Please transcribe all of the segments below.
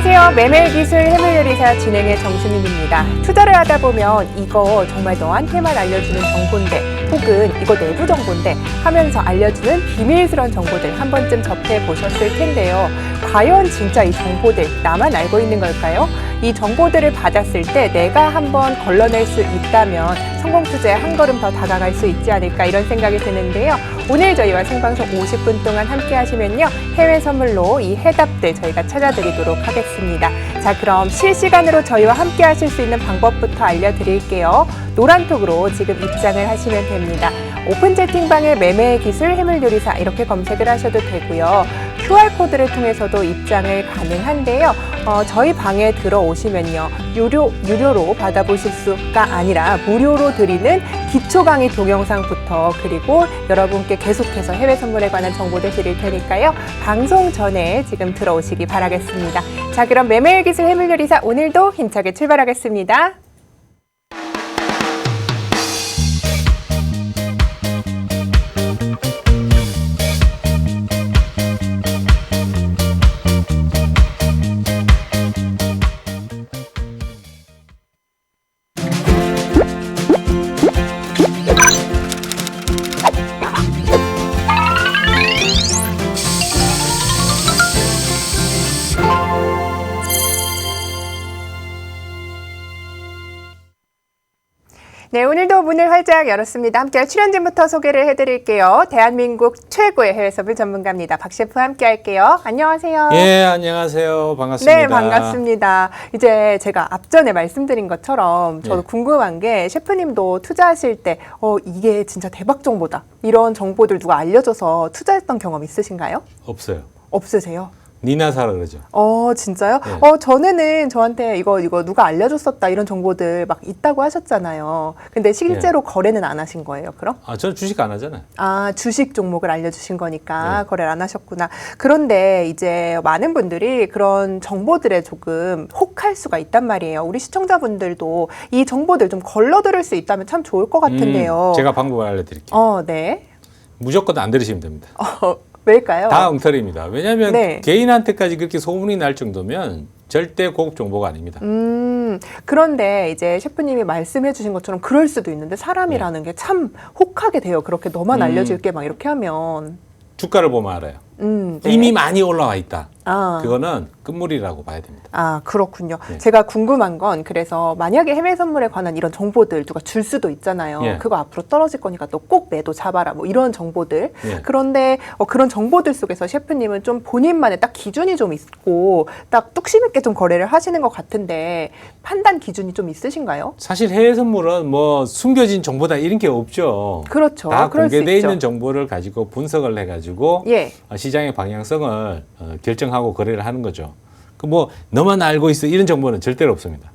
안녕하세요. 매매기술 해물요리사 진행의 정수민입니다. 투자를 하다 보면 이거 정말 너한테만 알려주는 정보인데 혹은 이거 내부 정보인데 하면서 알려주는 비밀스러운 정보들 한 번쯤 접해보셨을 텐데요. 과연 진짜 이 정보들 나만 알고 있는 걸까요? 이 정보들을 받았을 때 내가 한번 걸러낼 수 있다면 성공 투자에 한 걸음 더 다가갈 수 있지 않을까 이런 생각이 드는데요. 오늘 저희와 생방송 50분 동안 함께 하시면요. 해외 선물로 이 해답들 저희가 찾아드리도록 하겠습니다. 자, 그럼 실시간으로 저희와 함께 하실 수 있는 방법부터 알려드릴게요. 노란톡으로 지금 입장을 하시면 됩니다. 오픈 채팅방에 매매 기술 해물요리사 이렇게 검색을 하셔도 되고요. QR코드를 통해서도 입장을 가능한데요. 저희 방에 들어오시면요. 유료로 받아보실 수가 아니라 무료로 드리는 기초 강의 동영상부터 그리고 여러분께 계속해서 해외 선물에 관한 정보들 드릴 테니까요. 방송 전에 지금 들어오시기 바라겠습니다. 자, 그럼 매매 기술 해물요리사 오늘도 힘차게 출발하겠습니다. 네, 오늘도 문을 활짝 열었습니다. 함께할 출연진부터 소개를 해드릴게요. 대한민국 최고의 해외 선물 전문가입니다. 박 셰프 함께 할게요. 안녕하세요. 예, 안녕하세요. 반갑습니다. 네, 반갑습니다. 이제 제가 앞전에 말씀드린 것처럼 저도 궁금한 게 셰프님도 투자하실 때 이게 진짜 대박 정보다 이런 정보들 누가 알려줘서 투자했던 경험 있으신가요? 없어요. 없으세요? 니나 사라 그러죠. 진짜요? 네. 전에는 저한테 이거 누가 알려줬었다 이런 정보들 막 있다고 하셨잖아요. 근데 실제로 거래는 안 하신 거예요, 그럼? 저는 주식 안 하잖아요. 주식 종목을 알려주신 거니까 거래를 안 하셨구나. 그런데 이제 많은 분들이 그런 정보들에 조금 혹할 수가 있단 말이에요. 우리 시청자분들도 이 정보들 좀 걸러들을 수 있다면 참 좋을 것 같은데요. 제가 방법을 알려드릴게요. 네. 무조건 안 들으시면 됩니다. 왜일까요? 다 엉터리입니다. 왜냐하면 네. 개인한테까지 그렇게 소문이 날 정도면 절대 고급 정보가 아닙니다. 그런데 이제 셰프님이 말씀해 주신 것처럼 그럴 수도 있는데 사람이라는 게 참 혹하게 돼요. 그렇게 너만 알려줄게 막 이렇게 하면. 주가를 보면 알아요. 네. 이미 많이 올라와 있다. 그거는 끝물이라고 봐야 됩니다. 그렇군요. 제가 궁금한 건 그래서 만약에 해외 선물에 관한 이런 정보들 누가 줄 수도 있잖아요. 그거 앞으로 떨어질 거니까 너 꼭 매도 잡아라 뭐 이런 정보들. 그런데 그런 정보들 속에서 셰프님은 좀 본인만의 딱 기준이 좀 있고 딱 뚝심 있게 좀 거래를 하시는 것 같은데 판단 기준이 좀 있으신가요? 사실 해외 선물은 뭐 숨겨진 정보다 이런 게 없죠. 그렇죠. 다 그럴 수 공개되어 있죠. 있는 정보를 가지고 분석을 해가지고 시장의 방향성을 결정하고 거래를 하는 거죠. 뭐 너만 알고 있어 이런 정보는 절대로 없습니다.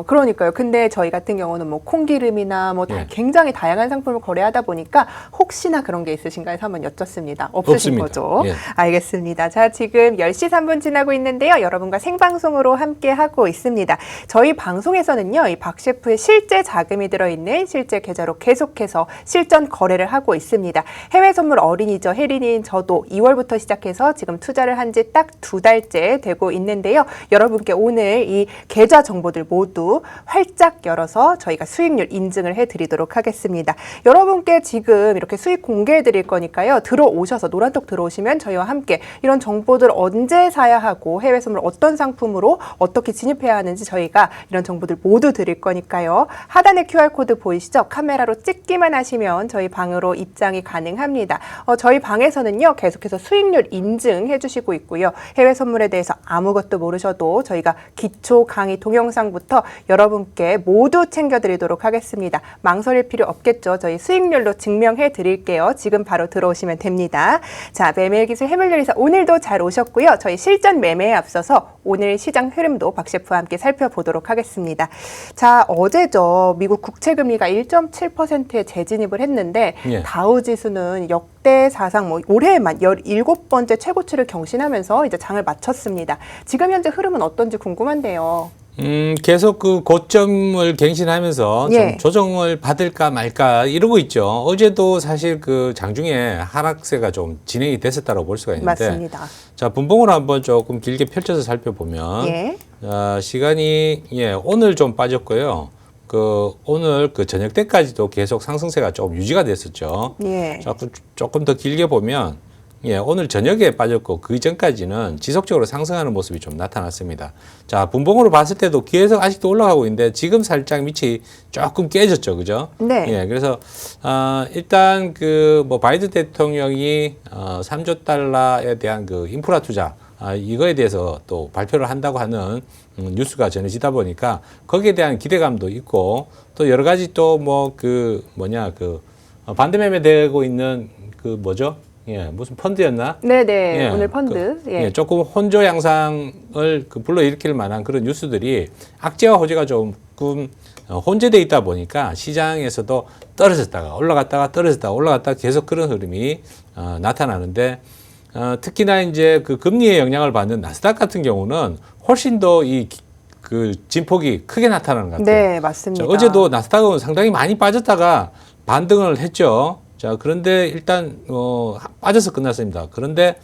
그러니까요. 근데 저희 같은 경우는 뭐 콩기름이나 뭐 굉장히 다양한 상품을 거래하다 보니까 혹시나 그런 게 있으신가 해서 한번 여쭙습니다. 없으신 없습니다. 거죠? 알겠습니다. 자, 지금 10시 3분 지나고 있는데요. 여러분과 생방송으로 함께 하고 있습니다. 저희 방송에서는요. 이 박 셰프의 실제 자금이 들어있는 실제 계좌로 계속해서 실전 거래를 하고 있습니다. 해외 선물 어린이죠. 혜린이인 저도 2월부터 시작해서 지금 투자를 한 지 딱 2달째 되고 있는데요. 여러분께 오늘 이 계좌 정보들 모두 활짝 열어서 저희가 수익률 인증을 해드리도록 하겠습니다. 여러분께 지금 이렇게 수익 공개해 드릴 거니까요. 들어오셔서 노란톡 들어오시면 저희와 함께 이런 정보들 언제 사야 하고 해외 선물 어떤 상품으로 어떻게 진입해야 하는지 저희가 이런 정보들 모두 드릴 거니까요. 하단에 QR코드 보이시죠? 카메라로 찍기만 하시면 저희 방으로 입장이 가능합니다. 저희 방에서는요. 계속해서 수익률 인증해 주시고 있고요. 해외 선물에 대해서 아무것도 모르셔도 저희가 기초 강의 동영상부터 여러분께 모두 챙겨드리도록 하겠습니다. 망설일 필요 없겠죠. 저희 수익률로 증명해 드릴게요. 지금 바로 들어오시면 됩니다. 자, 매매기술 해물요리사 오늘도 잘 오셨고요. 저희 실전 매매에 앞서서 오늘 시장 흐름도 박 셰프와 함께 살펴보도록 하겠습니다. 자, 어제죠. 미국 국채금리가 1.7%에 재진입을 했는데 다우지수는 역대 사상 올해에만 17번째 최고치를 경신하면서 이제 장을 마쳤습니다. 지금 현재 흐름은 어떤지 궁금한데요. 계속 그 고점을 갱신하면서 예. 좀 조정을 받을까 말까 이러고 있죠. 어제도 사실 그 장중에 하락세가 좀 진행이 됐었다고 볼 수가 있는데. 맞습니다. 자, 분봉으로 한번 조금 길게 펼쳐서 살펴보면. 예. 시간이, 오늘 좀 빠졌고요. 오늘 그 저녁 때까지도 계속 상승세가 조금 유지가 됐었죠. 예. 조금 더 길게 보면, 오늘 저녁에 빠졌고 그 이전까지는 지속적으로 상승하는 모습이 좀 나타났습니다. 자, 분봉으로 봤을 때도 계속 아직도 올라가고 있는데 지금 살짝 밑이 조금 깨졌죠, 그죠? 네. 그래서 일단 바이든 대통령이 3조 달러에 대한 그 인프라 투자 이거에 대해서 또 발표를 한다고 하는 뉴스가 전해지다 보니까 거기에 대한 기대감도 있고 또 여러 가지 또 반대매매 되고 있는 무슨 펀드였나? 네네. 오늘 펀드. 조금 혼조 양상을 불러일으킬 만한 그런 뉴스들이 악재와 호재가 조금 혼재돼 있다 보니까 시장에서도 떨어졌다가 올라갔다가 떨어졌다가 올라갔다가 계속 그런 흐름이 나타나는데 특히나 이제 그 금리의 영향을 받는 나스닥 같은 경우는 훨씬 더 그 진폭이 크게 나타나는 것 같아요. 네, 맞습니다. 자, 어제도 나스닥은 상당히 많이 빠졌다가 반등을 했죠. 자, 그런데 일단 빠져서 끝났습니다. 그런데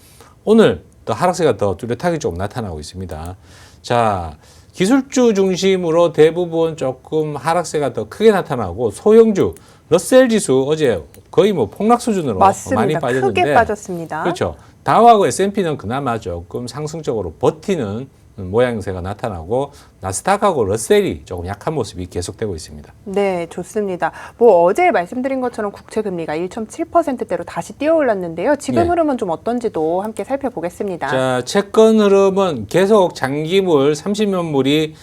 오늘 또 하락세가 더 뚜렷하게 좀 나타나고 있습니다. 자, 기술주 중심으로 대부분 조금 하락세가 더 크게 나타나고 소형주, 러셀 지수 어제 거의 폭락 수준으로 맞습니다. 많이 빠졌는데 크게 빠졌습니다. 그렇죠. 다우하고 S&P는 그나마 조금 상승적으로 버티는 모양새가 나타나고 나스닥하고 러셀이 조금 약한 모습이 계속되고 있습니다. 네, 좋습니다. 어제 말씀드린 것처럼 국채 금리가 1.7%대로 다시 뛰어올랐는데요. 지금 흐름은 좀 어떤지도 함께 살펴보겠습니다. 자, 채권 흐름은 계속 장기물 30년물이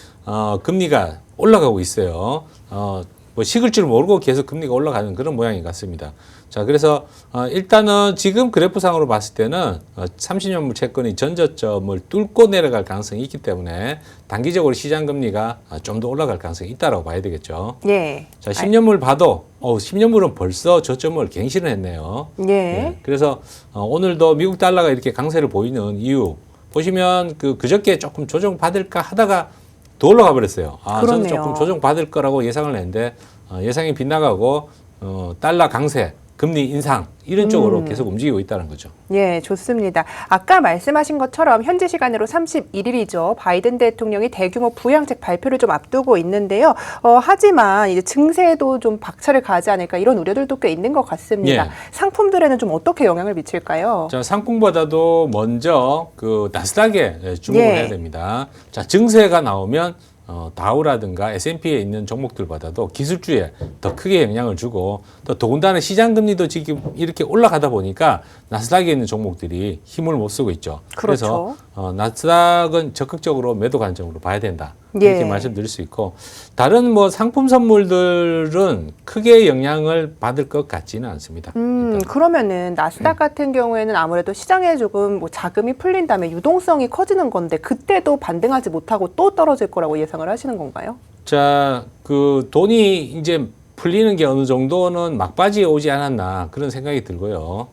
금리가 올라가고 있어요. 식을 줄 모르고 계속 금리가 올라가는 그런 모양인 것 같습니다. 자, 그래서 일단은 지금 그래프상으로 봤을 때는 30년물 채권이 전저점을 뚫고 내려갈 가능성이 있기 때문에 단기적으로 시장 금리가 좀 더 올라갈 가능성이 있다고 봐야 되겠죠. 예. 자, 10년물 봐도 10년물은 벌써 저점을 갱신을 했네요. 예. 그래서 오늘도 미국 달러가 이렇게 강세를 보이는 이유 보시면 그저께 조금 조정 받을까 하다가 더 올라가 버렸어요. 저는 조금 조정 받을 거라고 예상을 했는데 예상이 빗나가고 달러 강세, 금리 인상 이런 쪽으로 계속 움직이고 있다는 거죠. 예, 좋습니다. 아까 말씀하신 것처럼 현지 시간으로 31일이죠. 바이든 대통령이 대규모 부양책 발표를 좀 앞두고 있는데요. 하지만 이제 증세에도 좀 박차를 가지 않을까 이런 우려들도 꽤 있는 것 같습니다. 상품들에는 좀 어떻게 영향을 미칠까요? 자, 상품보다도 먼저 그 나스닥에 주목을 해야 됩니다. 자, 증세가 나오면 다우라든가 S&P에 있는 종목들보다도 기술주에 더 크게 영향을 주고 또 더군다나 시장 금리도 지금 이렇게 올라가다 보니까 나스닥에 있는 종목들이 힘을 못 쓰고 있죠. 그렇죠. 그래서 나스닥은 적극적으로 매도 관점으로 봐야 된다. 이렇게 말씀드릴 수 있고 다른 상품 선물들은 크게 영향을 받을 것 같지는 않습니다. 그러면은 나스닥 같은 경우에는 아무래도 시장에 조금 자금이 풀린다면 유동성이 커지는 건데 그때도 반등하지 못하고 또 떨어질 거라고 예상을 하시는 건가요? 자, 돈이 이제 풀리는 게 어느 정도는 막바지에 오지 않았나 그런 생각이 들고요.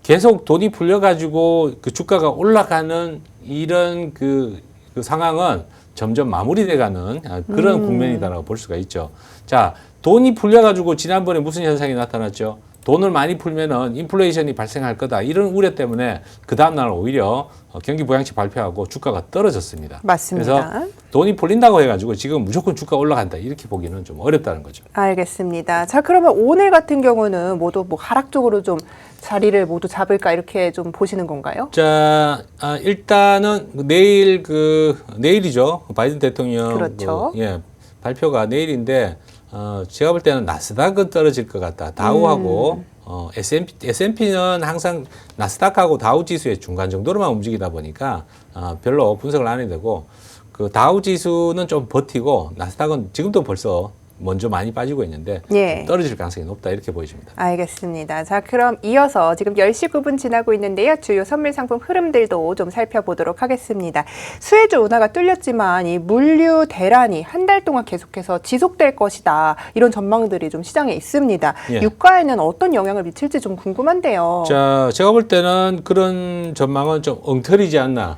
계속 돈이 풀려가지고 그 주가가 올라가는 이런 그 상황은 점점 마무리돼가는 그런 국면이다라고 볼 수가 있죠. 자, 돈이 풀려가지고 지난번에 무슨 현상이 나타났죠? 돈을 많이 풀면은 인플레이션이 발생할 거다. 이런 우려 때문에 그 다음날 오히려 경기 부양책 발표하고 주가가 떨어졌습니다. 맞습니다. 그래서 돈이 풀린다고 해가지고 지금 무조건 주가 올라간다. 이렇게 보기는 좀 어렵다는 거죠. 알겠습니다. 자, 그러면 오늘 같은 경우는 모두 하락 쪽으로 좀 자리를 모두 잡을까 이렇게 좀 보시는 건가요? 자, 일단은 내일이죠. 바이든 대통령 그렇죠. 발표가 내일인데 제가 볼 때는 나스닥은 떨어질 것 같다. 다우하고 S&P는 항상 나스닥하고 다우 지수의 중간 정도로만 움직이다 보니까 별로 분석을 안 해도 되고 그 다우 지수는 좀 버티고 나스닥은 지금도 벌써 먼저 많이 빠지고 있는데 예. 좀 떨어질 가능성이 높다 이렇게 보여집니다. 알겠습니다. 자, 그럼 이어서 지금 10시 9분 지나고 있는데요. 주요 선물 상품 흐름들도 좀 살펴보도록 하겠습니다. 수혜주 운하가 뚫렸지만 이 물류 대란이 한 달 동안 계속해서 지속될 것이다. 이런 전망들이 좀 시장에 있습니다. 예. 유가에는 어떤 영향을 미칠지 좀 궁금한데요. 자, 제가 볼 때는 그런 전망은 좀 엉터리지 않나.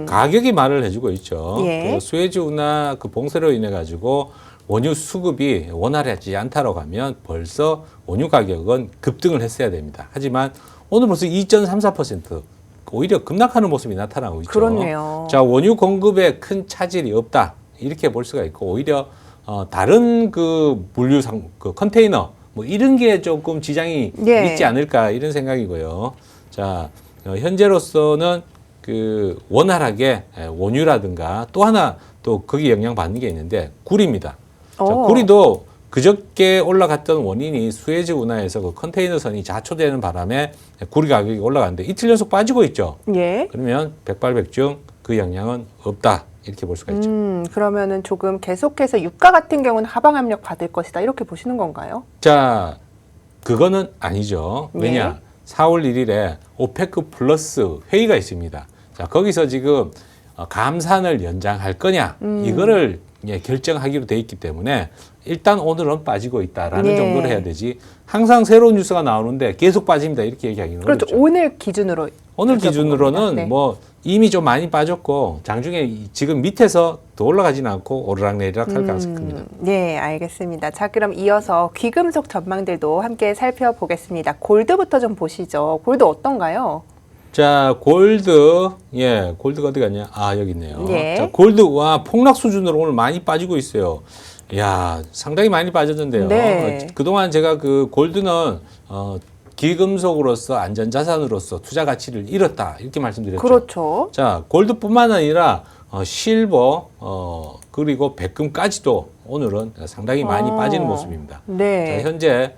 가격이 말을 해주고 있죠. 예. 그 수혜주 운하 그 봉쇄로 인해 가지고 원유 수급이 원활하지 않다라고 하면 벌써 원유 가격은 급등을 했어야 됩니다. 하지만 오늘 벌써 2.34% 오히려 급락하는 모습이 나타나고 있죠. 그렇네요. 자, 원유 공급에 큰 차질이 없다. 이렇게 볼 수가 있고 오히려 다른 그 물류상 그 컨테이너 뭐 이런 게 조금 지장이 예. 있지 않을까 이런 생각이고요. 자, 현재로서는 그 원활하게 원유라든가 또 하나 또 거기 영향받는 게 있는데 구리입니다. 자, 구리도 그저께 올라갔던 원인이 수에즈 운하에서 그 컨테이너선이 자초되는 바람에 구리 가격이 올라갔는데 이틀 연속 빠지고 있죠. 예. 그러면 백발백중 그 영향은 없다 이렇게 볼 수가 있죠. 그러면은 조금 계속해서 유가 같은 경우는 하방 압력 받을 것이다. 이렇게 보시는 건가요? 자, 그거는 아니죠. 왜냐? 4월 1일에 오페크 플러스 회의가 있습니다. 자, 거기서 지금 감산을 연장할 거냐 이거를 결정하기로 돼 있기 때문에 일단 오늘은 빠지고 있다라는 예. 정도로 해야 되지 항상 새로운 뉴스가 나오는데 계속 빠집니다 이렇게 얘기하기는 그렇죠. 어렵죠. 오늘 기준으로 오늘 여쭤본 기준으로는 겁니다. 네. 뭐 이미 좀 많이 빠졌고 장중에 지금 밑에서 더 올라가지는 않고 오르락내리락 할 가능성이 큽니다. 네, 알겠습니다. 자, 그럼 이어서 귀금속 전망들도 함께 살펴보겠습니다. 골드부터 좀 보시죠. 골드 어떤가요? 자, 골드, 골드가 어디 갔냐? 아, 여기 있네요. 예. 자, 골드, 와, 폭락 수준으로 오늘 많이 빠지고 있어요. 이야, 상당히 많이 빠졌는데요. 네. 그동안 제가 그 골드는, 기금속으로서 안전자산으로서 투자 가치를 잃었다. 이렇게 말씀드렸죠. 그렇죠. 자, 골드뿐만 아니라, 실버, 그리고 백금까지도 오늘은 상당히 많이 빠지는 모습입니다. 네. 자, 현재,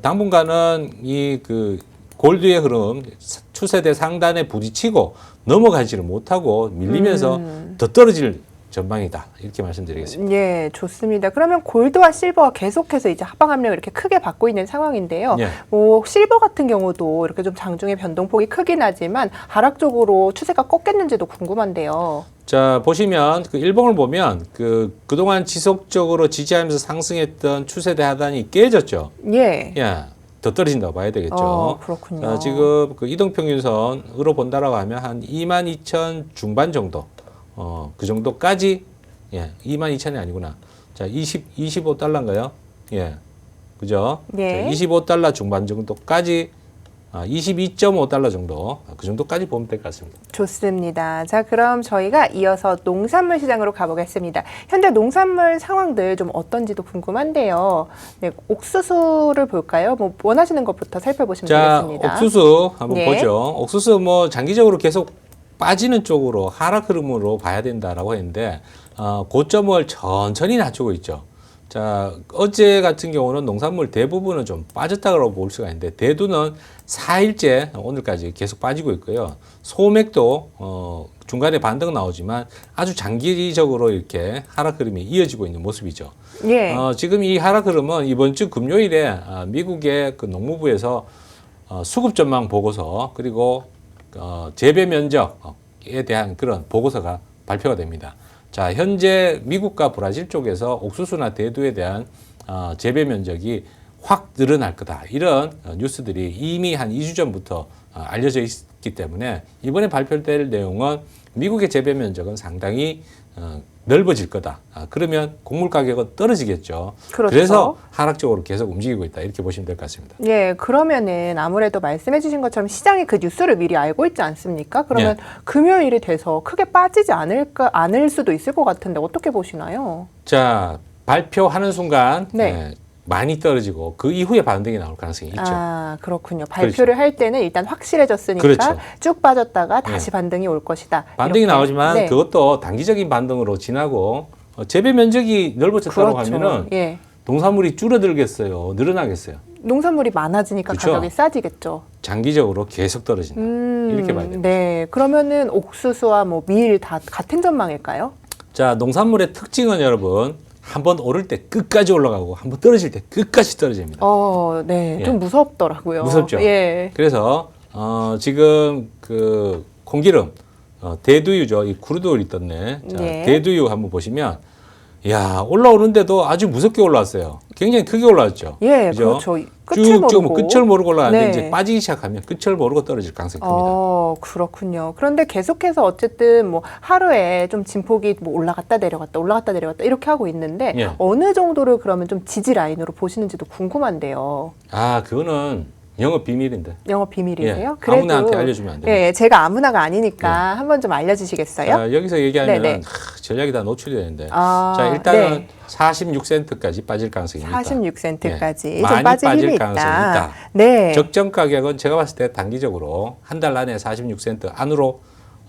당분간은 골드의 흐름 추세대 상단에 부딪히고 넘어가지를 못하고 밀리면서 더 떨어질 전망이다 이렇게 말씀드리겠습니다. 예, 좋습니다. 그러면 골드와 실버가 계속해서 이제 하방 압력을 이렇게 크게 받고 있는 상황인데요. 예. 뭐 실버 같은 경우도 이렇게 좀 장중에 변동폭이 크긴 하지만 하락적으로 추세가 꺾였는지도 궁금한데요. 자, 보시면 그 일봉을 보면 그동안 지속적으로 지지하면서 상승했던 추세대 하단이 깨졌죠. 예. 더 떨어진다고 봐야 되겠죠. 그렇군요. 자, 지금 그 이동평균선으로 본다라고 하면 한 22,000 중반 정도, 그 정도까지, 22,000이 아니구나. 자, 25달러인가요? 그죠? 예. 자, 25달러 중반 정도까지, 22.5달러 정도, 그 정도까지 보면 될 것 같습니다. 좋습니다. 자, 그럼 저희가 이어서 농산물 시장으로 가보겠습니다. 현재 농산물 상황들 좀 어떤지도 궁금한데요. 네, 옥수수를 볼까요? 뭐 원하시는 것부터 살펴보시면 자, 되겠습니다. 옥수수 한번 예. 보죠. 옥수수 뭐 장기적으로 계속 빠지는 쪽으로 하락 흐름으로 봐야 된다라고 했는데 고점을 천천히 낮추고 있죠. 자, 어제 같은 경우는 농산물 대부분은 좀 빠졌다고 볼 수가 있는데 대두는 4일째 오늘까지 계속 빠지고 있고요. 소맥도 중간에 반등 나오지만 아주 장기적으로 이렇게 하락 흐름이 이어지고 있는 모습이죠. 예. 지금 이 하락 흐름은 이번 주 금요일에 미국의 그 농무부에서 수급 전망 보고서 그리고 재배 면적에 대한 그런 보고서가 발표가 됩니다. 자, 현재 미국과 브라질 쪽에서 옥수수나 대두에 대한 재배 면적이 확 늘어날 거다. 이런 뉴스들이 이미 한 2주 전부터 알려져 있기 때문에 이번에 발표될 내용은 미국의 재배 면적은 상당히 넓어질 거다. 그러면 곡물 가격은 떨어지겠죠. 그렇죠. 그래서 하락적으로 계속 움직이고 있다. 이렇게 보시면 될 것 같습니다. 예, 그러면은 아무래도 말씀해 주신 것처럼 시장이 그 뉴스를 미리 알고 있지 않습니까? 그러면 금요일이 돼서 크게 빠지지 않을 수도 있을 것 같은데 어떻게 보시나요? 자, 발표하는 순간 네. 많이 떨어지고 그 이후에 반등이 나올 가능성이 있죠. 아, 그렇군요. 발표를 할 때는 일단 확실해졌으니까 그렇죠. 쭉 빠졌다가 다시 반등이 올 것이다. 반등이 이렇게. 나오지만 네. 그것도 단기적인 반등으로 지나고 재배 면적이 넓어졌다고 그렇죠. 하면은 예. 농산물이 줄어들겠어요? 늘어나겠어요? 농산물이 많아지니까 그렇죠. 가격이 싸지겠죠. 장기적으로 계속 떨어진다. 이렇게 봐야 됩니다. 네. 그러면은 옥수수와 뭐 밀 다 같은 전망일까요? 자, 농산물의 특징은 여러분 한번 오를 때 끝까지 올라가고 한번 떨어질 때 끝까지 떨어집니다. 네. 예. 좀 무섭더라고요. 무섭죠. 예. 그래서 지금 그 콩기름 대두유죠. 이 크루드오일이 떴네. 자, 예. 대두유 한번 보시면 야 올라오는데도 아주 무섭게 올라왔어요. 굉장히 크게 올라왔죠. 예, 그죠? 그렇죠. 끝을 모르고. 끝을 모르고 올라가는데 네. 이제 빠지기 시작하면 끝을 모르고 떨어질 가능성이 큽니다. 그렇군요. 그런데 계속해서 어쨌든 뭐 하루에 좀 진폭이 뭐 올라갔다 내려갔다 올라갔다 내려갔다 이렇게 하고 있는데 예. 어느 정도를 그러면 좀 지지 라인으로 보시는지도 궁금한데요. 그거는 영업 비밀인데. 영업 비밀이세요? 예, 아무나한테 알려주면 안 됩니다. 예, 제가 아무나가 아니니까 한번 좀 알려주시겠어요? 자, 여기서 얘기하면 네네. 전략이 다 노출이 되는데. 아, 자, 일단은 네. 46센트까지 빠질 가능성이 있다. 46센트까지 예, 좀 많이 빠질 빠질 힘이 가능성이 있다. 있다. 네. 적정 가격은 제가 봤을 때 단기적으로 한 달 안에 46센트 안으로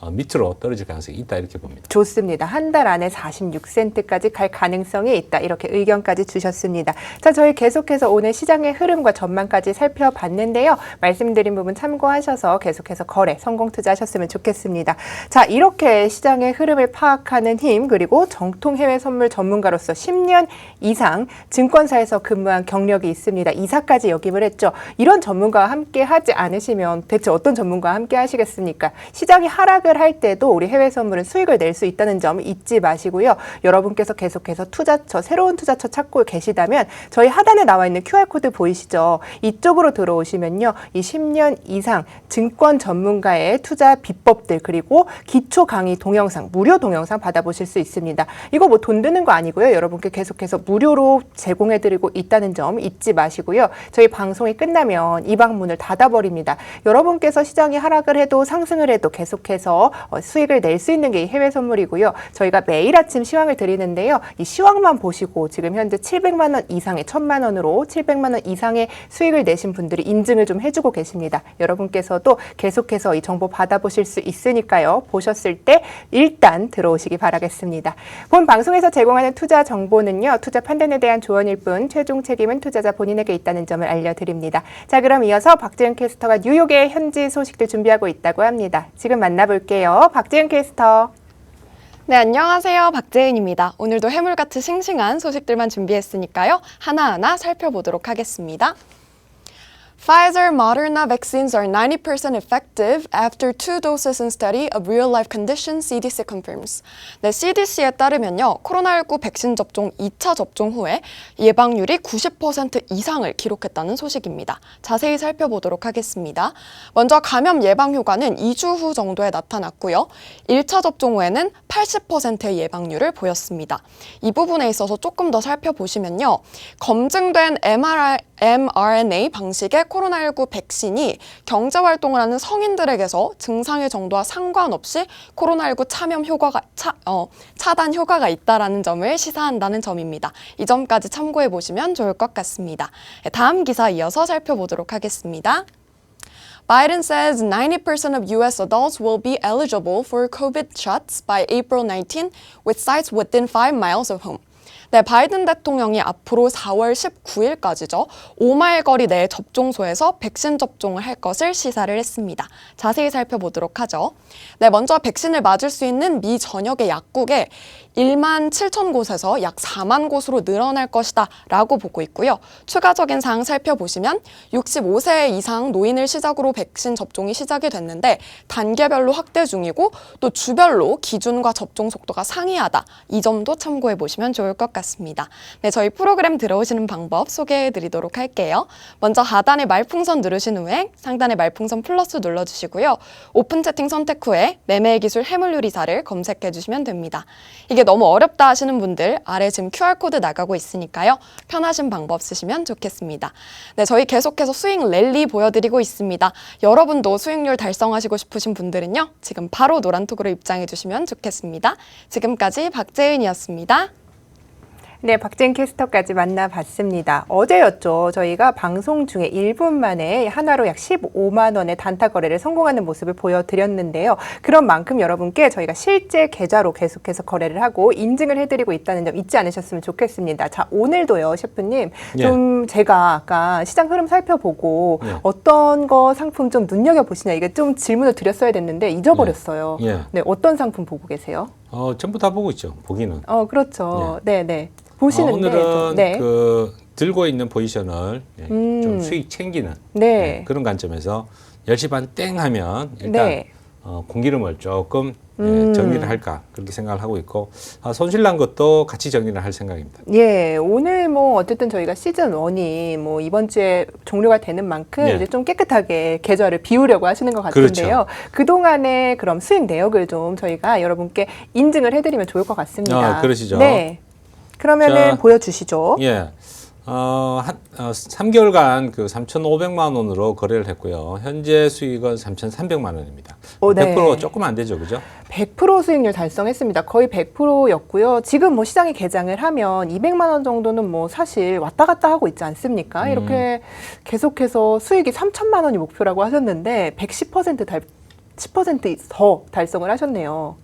밑으로 떨어질 가능성이 있다 이렇게 봅니다. 좋습니다. 한 달 안에 46센트까지 갈 가능성이 있다. 이렇게 의견까지 주셨습니다. 자, 저희 계속해서 오늘 시장의 흐름과 전망까지 살펴봤는데요. 말씀드린 부분 참고하셔서 계속해서 거래, 성공 투자하셨으면 좋겠습니다. 자, 이렇게 시장의 흐름을 파악하는 힘, 그리고 정통 해외 선물 전문가로서 10년 이상 증권사에서 근무한 경력이 있습니다. 이사까지 역임을 했죠. 이런 전문가와 함께 하지 않으시면 대체 어떤 전문가와 함께 하시겠습니까? 시장이 하락을 할 때도 우리 해외 선물은 수익을 낼 수 있다는 점 잊지 마시고요. 여러분께서 계속해서 투자처, 새로운 투자처 찾고 계시다면 저희 하단에 나와 있는 QR코드 보이시죠? 이쪽으로 들어오시면요. 이 10년 이상 증권 전문가의 투자 비법들 그리고 기초 강의 동영상, 무료 동영상 받아보실 수 있습니다. 이거 뭐 돈 드는 거 아니고요. 여러분께 계속해서 무료로 제공해드리고 있다는 점 잊지 마시고요. 저희 방송이 끝나면 이 방문을 닫아버립니다. 여러분께서 시장이 하락을 해도 상승을 해도 계속해서 수익을 낼 수 있는 게 이 해외 선물이고요. 저희가 매일 아침 시황을 드리는데요. 이 시황만 보시고 지금 현재 700만 원 이상의 1000만 원으로 700만 원 이상의 수익을 내신 분들이 인증을 좀 해주고 계십니다. 여러분께서도 계속해서 이 정보 받아보실 수 있으니까요. 보셨을 때 일단 들어오시기 바라겠습니다. 본 방송에서 제공하는 투자 정보는요. 투자 판단에 대한 조언일 뿐 최종 책임은 투자자 본인에게 있다는 점을 알려드립니다. 자, 그럼 이어서 박재은 캐스터가 뉴욕의 현지 소식들 준비하고 있다고 합니다. 지금 만나볼게요. 박재은 캐스터. 네, 안녕하세요. 박재은입니다. 오늘도 해물같이 싱싱한 소식들만 준비했으니까요. 하나하나 살펴보도록 하겠습니다. Pfizer Moderna vaccines are 90% effective after 2 doses in study of real-life conditions, CDC confirms. 네, CDC에 따르면요. 코로나19 백신 접종 2차 접종 후에 예방률이 90% 이상을 기록했다는 소식입니다. 자세히 살펴보도록 하겠습니다. 먼저 감염 예방 효과는 2주 후 정도에 나타났고요. 1차 접종 후에는 80%의 예방률을 보였습니다. 이 부분에 있어서 조금 더 살펴보시면요. 검증된 mRNA 방식의 코로나19 백신이 경제활동을 하는 성인들에게서 증상의 정도와 상관없이 코로나19 차단 효과가 있다는 점을 시사한다는 점입니다. 이 점까지 참고해 보시면 좋을 것 같습니다. 다음 기사 이어서 살펴보도록 하겠습니다. Biden says 90% of U.S. adults will be eligible for COVID shots by April 19 with sites within 5 miles of home. 네, 바이든 대통령이 앞으로 4월 19일까지죠. 5마일 거리 내 접종소에서 백신 접종을 할 것을 시사를 했습니다. 자세히 살펴보도록 하죠. 네, 먼저 백신을 맞을 수 있는 미 전역의 약국에 1만 7천 곳에서 약 4만 곳으로 늘어날 것이다 라고 보고 있고요. 추가적인 사항 살펴보시면 65세 이상 노인을 시작으로 백신 접종이 시작이 됐는데 단계별로 확대 중이고 또 주별로 기준과 접종 속도가 상이하다. 이 점도 참고해 보시면 좋을 것 같습니다. 네, 저희 프로그램 들어오시는 방법 소개해 드리도록 할게요. 먼저 하단에 말풍선 누르신 후에 상단에 말풍선 플러스 눌러주시고요. 오픈 채팅 선택 후에 매매의 기술 해물요리사를 검색해 주시면 됩니다. 이게 너무 어렵다 하시는 분들 아래 지금 QR코드 나가고 있으니까요. 편하신 방법 쓰시면 좋겠습니다. 네, 저희 계속해서 수익 랠리 보여드리고 있습니다. 여러분도 수익률 달성하시고 싶으신 분들은요. 지금 바로 노란톡으로 입장해 주시면 좋겠습니다. 지금까지 박재은이었습니다. 네, 박재은 캐스터까지 만나봤습니다. 어제였죠. 저희가 방송 중에 1분 만에 하나로 약 15만 원의 단타 거래를 성공하는 모습을 보여드렸는데요. 그런 만큼 여러분께 저희가 실제 계좌로 계속해서 거래를 하고 인증을 해드리고 있다는 점 잊지 않으셨으면 좋겠습니다. 자, 오늘도요, 셰프님. 좀 제가 아까 시장 흐름 살펴보고 어떤 거 상품 좀 눈여겨보시냐 이게 좀 질문을 드렸어야 됐는데 잊어버렸어요. 네, 어떤 상품 보고 계세요? 전부 다 보고 있죠. 보기는. 그렇죠. 네, 네. 보시는데 오늘은 네. 그 들고 있는 포지션을 좀 수익 챙기는 네. 그런 관점에서 10시 반 땡 하면 일단 네. 공기름을 조금 정리를 할까 그렇게 생각을 하고 있고 손실난 것도 같이 정리를 할 생각입니다. 예, 오늘 뭐 어쨌든 저희가 시즌 1이 뭐 이번 주에 종료가 되는 만큼 예. 이제 좀 깨끗하게 계좌를 비우려고 하시는 것 같은데요. 그렇죠. 그동안의 그럼 수익 내역을 좀 저희가 여러분께 인증을 해드리면 좋을 것 같습니다. 그러시죠. 네. 그러면은 자, 보여주시죠. 예. 3개월간 그 3,500만 원으로 거래를 했고요. 현재 수익은 3,300만 원입니다. 네. 100% 조금 안 되죠, 그죠? 100% 수익률 달성했습니다. 거의 100%였고요. 지금 뭐 시장에 개장을 하면 200만 원 정도는 뭐 사실 왔다 갔다 하고 있지 않습니까? 이렇게 계속해서 수익이 3천만 원이 목표라고 하셨는데 10%더 달성을 하셨네요.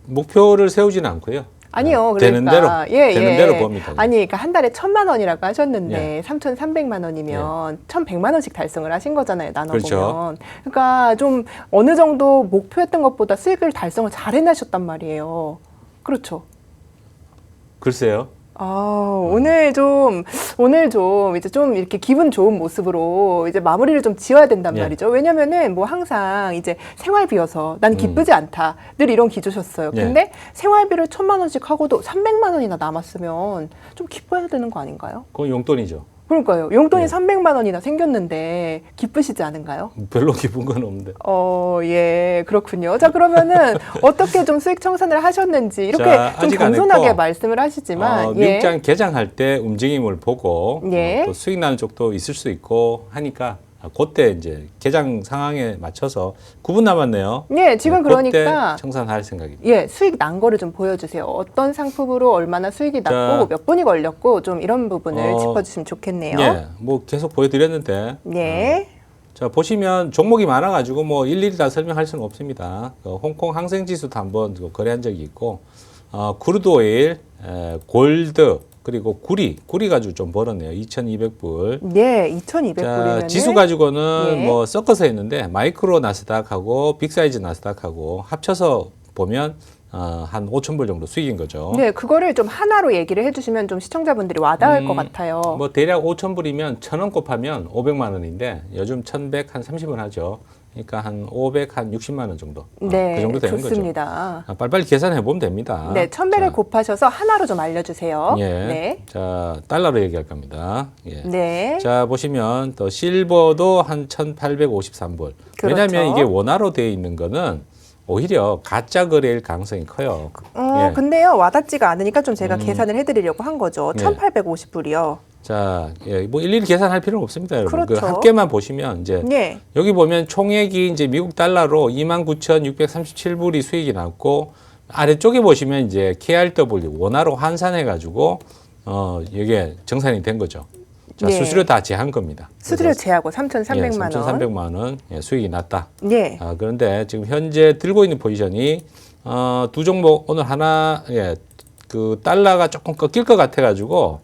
목표를 세우지는 않고요. 아니요, 그러니까 되는 대로 되는 대로 봅니다. 아니, 그러니까 한 달에 1,000만 원이라고 하셨는데 3,300만 원이면 1,100만 원씩 달성을 하신 거잖아요. 나눠보면. 그렇죠. 그러니까 좀 어느 정도 목표했던 것보다 수익을 달성을 잘 해내셨단 말이에요. 그렇죠. 글쎄요. 오늘 좀 이제 좀 이렇게 기분 좋은 모습으로 이제 마무리를 좀 지어야 된단 예. 말이죠. 왜냐면은 뭐 항상 이제 생활비여서 난 기쁘지 않다. 늘 이런 기조셨어요. 예. 근데 생활비를 1,000만 원씩 하고도 300만 원이나 남았으면 좀 기뻐해야 되는 거 아닌가요? 그건 용돈이죠. 그러니까요. 용돈이 예. 300만 원이나 생겼는데 기쁘시지 않은가요? 별로 기쁜 건 없는데. 예, 그렇군요. 자, 그러면은 어떻게 좀 수익 청산을 하셨는지 이렇게 자, 좀 아직 안 겸손하게 했고, 말씀을 하시지만 미국장 개장할 때 움직임을 보고 예. 또 수익 나는 쪽도 있을 수 있고 하니까 그때 이제 개장 상황에 맞춰서 9분 남았네요. 예, 지금 그때 그러니까 청산할 생각입니다. 예, 수익 난 거를 좀 보여주세요. 어떤 상품으로 얼마나 수익이 났고 자, 몇 분이 걸렸고 좀 이런 부분을 어, 짚어주시면 좋겠네요. 예, 뭐 계속 보여드렸는데 예. 자 보시면 종목이 많아가지고 뭐 일일이 다 설명할 수는 없습니다. 홍콩 항생지수도 한번 거래한 적이 있고 크루드 오일, 골드 그리고 구리 가지고 좀 벌었네요. 2,200불. 예, 2,200불이면 자, 지수 가지고는 예. 뭐 섞어서 했는데 마이크로 나스닥하고 빅사이즈 나스닥하고 합쳐서 보면 한 5,000불 정도 수익인 거죠. 네, 그거를 좀 하나로 얘기를 해주시면 좀 시청자분들이 와닿을 것 같아요. 뭐 대략 5,000불이면 1,000원 곱하면 500만 원인데 요즘 1,100 한 30원 하죠. 그러니까 한 500, 한 60만 원 정도. 네, 그 정도 되는 좋습니다. 거죠. 빨리빨리 계산해 보면 됩니다. 네, 1,100을 자, 곱하셔서 하나로 좀 알려주세요. 예. 네. 자, 달러로 얘기할 겁니다. 예. 네. 자, 보시면 또 실버도 한 1,853불. 그렇죠. 왜냐하면 이게 원화로 되어 있는 거는 오히려 가짜 거래일 가능성이 커요. 예. 근데요, 와닿지가 않으니까 좀 제가 계산을 해드리려고 한 거죠. 예. 1,850불이요. 자, 예, 뭐 일일이 계산할 필요는 없습니다, 여러분. 그렇죠. 그 합계만 보시면 이제 예. 여기 보면 총액이 이제 미국 달러로 29,637불이 수익이 났고 아래쪽에 보시면 이제 KRW 원화로 환산해 가지고 이게 정산이 된 거죠. 자, 예. 수수료 다 제한 겁니다. 수수료 제하고 3,300만 원. 3,300만 원 수익이 났다. 예. 그런데 지금 현재 들고 있는 포지션이 두 종목 오늘 하나 그 달러가 조금 꺾일 것 같아 가지고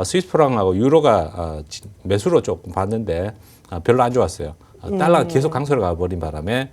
스위스 프랑하고 유로가 매수로 조금 봤는데 별로 안 좋았어요. 달러가 계속 강세로 가버린 바람에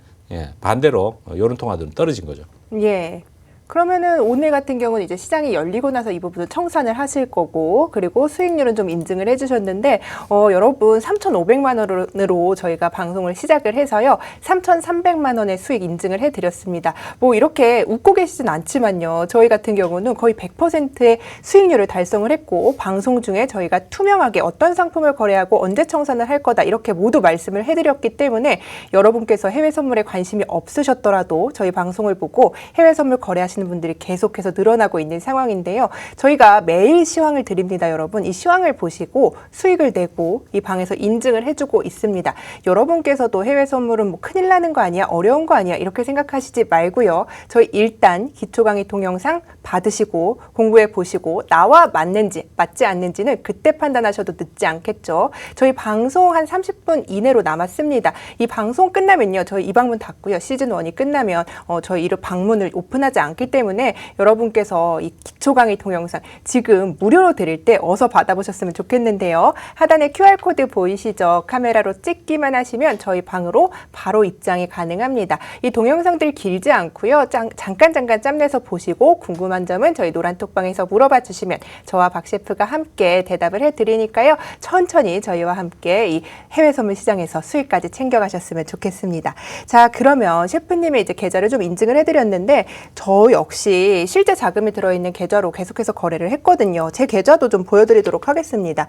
반대로 이런 통화들은 떨어진 거죠. 예. 그러면은 오늘 같은 경우는 이제 시장이 열리고 나서 이 부분을 청산을 하실 거고, 그리고 수익률은 좀 인증을 해주셨는데, 여러분 3,500만 원으로 저희가 방송을 시작을 해서요, 3,300만 원의 수익 인증을 해드렸습니다. 뭐 이렇게 웃고 계시진 않지만요, 저희 같은 경우는 거의 100%의 수익률을 달성을 했고, 방송 중에 저희가 투명하게 어떤 상품을 거래하고 언제 청산을 할 거다 이렇게 모두 말씀을 해드렸기 때문에 여러분께서 해외 선물에 관심이 없으셨더라도 저희 방송을 보고 해외 선물 거래하시는 분들이 계속해서 늘어나고 있는 상황인데요. 저희가 매일 시황을 드립니다, 여러분. 이 시황을 보시고 수익을 내고 이 방에서 인증을 해주고 있습니다. 여러분께서도 해외 선물은 뭐 큰일 나는 거 아니야, 어려운 거 아니야 이렇게 생각하시지 말고요. 저희 일단 기초 강의 동영상 받으시고 공부해 보시고 나와 맞는지 맞지 않는지는 그때 판단하셔도 늦지 않겠죠. 저희 방송 한 30분 이내로 남았습니다. 이 방송 끝나면요, 저희 이 방문 닫고요. 시즌 1이 끝나면 저희 이 방문을 오픈하지 않기 있기 때문에 여러분께서 이 기초 강의 동영상 지금 무료로 드릴 때 어서 받아보셨으면 좋겠는데요. 하단에 QR코드 보이시죠? 카메라로 찍기만 하시면 저희 방으로 바로 입장이 가능합니다. 이 동영상들 길지 않고요. 잠깐 짬내서 보시고 궁금한 점은 저희 노란톡방에서 물어봐 주시면 저와 박 셰프가 함께 대답을 해드리니까요. 천천히 저희와 함께 이 해외 선물 시장에서 수익까지 챙겨가셨으면 좋겠습니다. 자, 그러면 셰프님의 이제 계좌를 좀 인증을 해드렸는데 저 역시 실제 자금이 들어있는 계좌로 계속해서 거래를 했거든요. 제 계좌도 좀 보여드리도록 하겠습니다.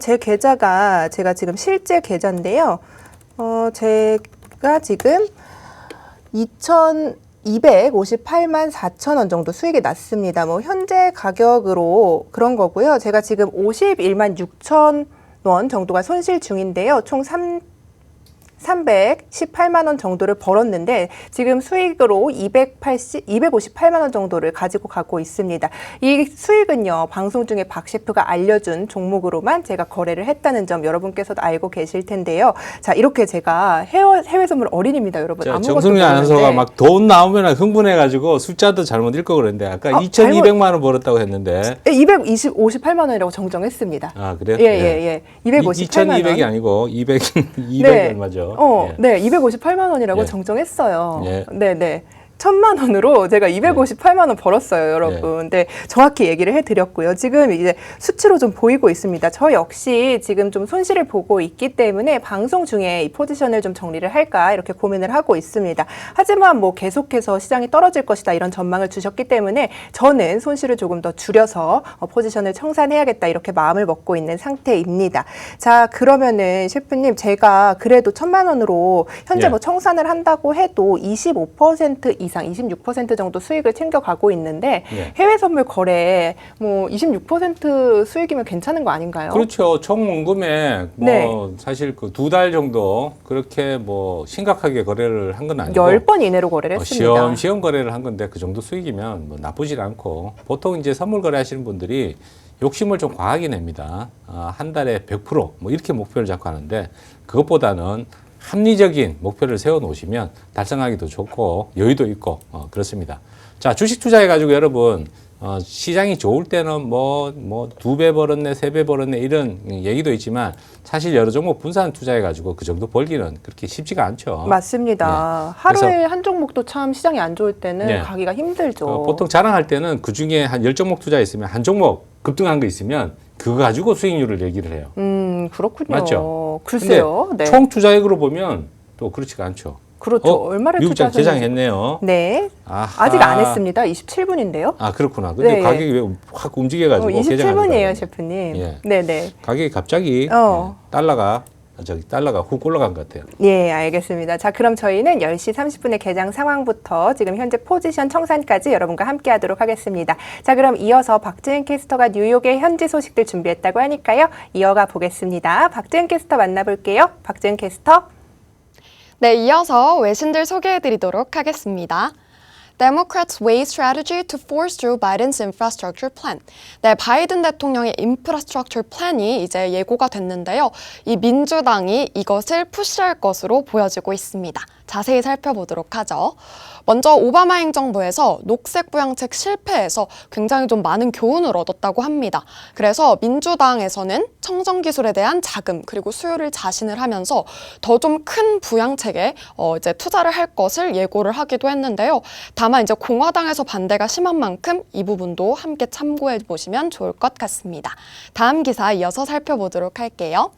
제 계좌가 제가 지금 실제 계좌인데요. 제가 지금 2,258만 4천 원 정도 수익이 났습니다. 뭐 현재 가격으로 그런 거고요. 제가 지금 51만 6천 원 정도가 손실 중인데요. 총 318만 원 정도를 벌었는데 지금 수익으로 258만 원 정도를 가지고 가고 있습니다. 이 수익은요, 방송 중에 박 셰프가 알려준 종목으로만 제가 거래를 했다는 점 여러분께서도 알고 계실 텐데요. 자, 이렇게 제가 해외 선물 어린입니다, 여러분. 아무것도 정승리 모르는데. 아나운서가 막 돈 나오면 흥분해가지고 숫자도 잘못 읽고 그랬는데 아까 2,200만 원 벌었다고 했는데 258만 원이라고 정정했습니다. 아, 그래요? 예. 258만 원. 2,200이 아니고 200 네. 얼마죠? 예. 네, 258만 원이라고 예. 정정했어요. 예. 네. 1,000만 원으로 제가 258만 원 벌었어요, 여러분. 네, 정확히 얘기를 해드렸고요. 지금 이제 수치로 좀 보이고 있습니다. 저 역시 지금 좀 손실을 보고 있기 때문에 방송 중에 이 포지션을 좀 정리를 할까 이렇게 고민을 하고 있습니다. 하지만 뭐 계속해서 시장이 떨어질 것이다 이런 전망을 주셨기 때문에 저는 손실을 조금 더 줄여서 포지션을 청산해야겠다 이렇게 마음을 먹고 있는 상태입니다. 자, 그러면은 셰프님 제가 그래도 1,000만 원으로 현재 예. 뭐 청산을 한다고 해도 25% 이상 26% 정도 수익을 챙겨가고 있는데 예. 해외 선물 거래 뭐 26% 수익이면 괜찮은 거 아닌가요? 그렇죠. 총 원금에 뭐 네. 사실 그 2달 정도 그렇게 뭐 심각하게 거래를 한 건 아니고 10번 이내로 거래를 했습니다. 시험 거래를 한 건데 그 정도 수익이면 뭐 나쁘질 않고 보통 이제 선물 거래하시는 분들이 욕심을 좀 과하게 냅니다. 한 달에 100%뭐 이렇게 목표를 잡고 하는데 그것보다는 합리적인 목표를 세워 놓으시면 달성하기도 좋고 여유도 있고 그렇습니다. 자, 주식 투자해 가지고 여러분 시장이 좋을 때는 뭐 2배 벌었네, 3배 벌었네 이런 얘기도 있지만 사실 여러 종목 분산 투자해 가지고 그 정도 벌기는 그렇게 쉽지가 않죠. 맞습니다. 네. 하루에 한 종목도 참 시장이 안 좋을 때는 네. 가기가 힘들죠. 보통 자랑할 때는 그 중에 한 10종목 투자했으면 한 종목 급등한 거 있으면 그거 가지고 수익률을 얘기를 해요. 그렇군요. 맞죠? 글쎄요. 근데 네. 총 투자액으로 보면 또 그렇지가 않죠. 그렇죠. 얼마를 미국장 투자하셨는지. 개장했네요. 네. 아하. 아직 안 했습니다. 27분인데요. 아, 그렇구나. 근데 네. 가격이 왜 확 움직여가지고 27분이에요, 셰프님. 예. 네네. 가격이 갑자기 달러가 훅 올라간 것 같아요. 예, 알겠습니다. 자, 그럼 저희는 10시 30분의 개장 상황부터 지금 현재 포지션 청산까지 여러분과 함께 하도록 하겠습니다. 자, 그럼 이어서 박지은 캐스터가 뉴욕의 현지 소식들 준비했다고 하니까요. 이어가 보겠습니다. 박지은 캐스터 만나볼게요. 박지은 캐스터. 네, 이어서 외신들 소개해드리도록 하겠습니다. Democrats weigh strategy to force through Biden's infrastructure plan. 네, 바이든 대통령의 인프라스트럭처 플랜이 이제 예고가 됐는데요. 이 민주당이 이것을 푸시할 것으로 보여지고 있습니다. 자세히 살펴보도록 하죠. 먼저 오바마 행정부에서 녹색 부양책 실패에서 굉장히 좀 많은 교훈을 얻었다고 합니다. 그래서 민주당에서는 청정 기술에 대한 자금 그리고 수요를 자신을 하면서 더 좀 큰 부양책에 이제 투자를 할 것을 예고를 하기도 했는데요. 다만 이제 공화당에서 반대가 심한 만큼 이 부분도 함께 참고해 보시면 좋을 것 같습니다. 다음 기사 이어서 살펴보도록 할게요.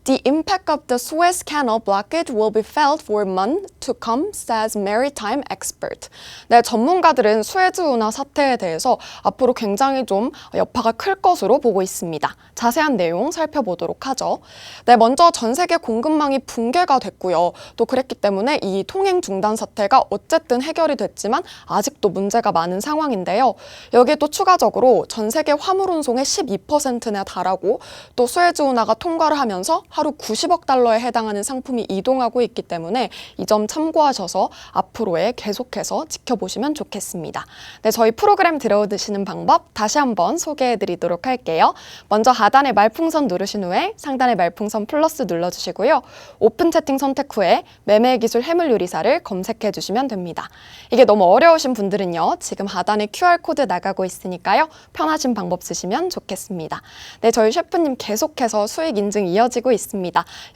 The impact of the Suez Canal blockage will be felt for months to come, says maritime expert. 네, 전문가들은 수에즈 운하 사태에 대해서 앞으로 굉장히 좀 여파가 클 것으로 보고 있습니다. 자세한 내용 살펴보도록 하죠. 네, 먼저 전 세계 공급망이 붕괴가 됐고요. 또 그랬기 때문에 이 통행 중단 사태가 어쨌든 해결이 됐지만 아직도 문제가 많은 상황인데요. 여기에 또 추가적으로 전 세계 화물 운송의 12%나 달하고 또 수에즈 운하가 통과를 하면서 하루 90억 달러에 해당하는 상품이 이동하고 있기 때문에 이 점 참고하셔서 앞으로에 계속해서 지켜보시면 좋겠습니다. 네, 저희 프로그램 들어오시는 방법 다시 한번 소개해 드리도록 할게요. 먼저 하단에 말풍선 누르신 후에 상단에 말풍선 플러스 눌러주시고요. 오픈 채팅 선택 후에 매매기술 해물요리사를 검색해 주시면 됩니다. 이게 너무 어려우신 분들은요. 지금 하단에 QR코드 나가고 있으니까요. 편하신 방법 쓰시면 좋겠습니다. 네, 저희 셰프님 계속해서 수익 인증 이어지고 있습니다.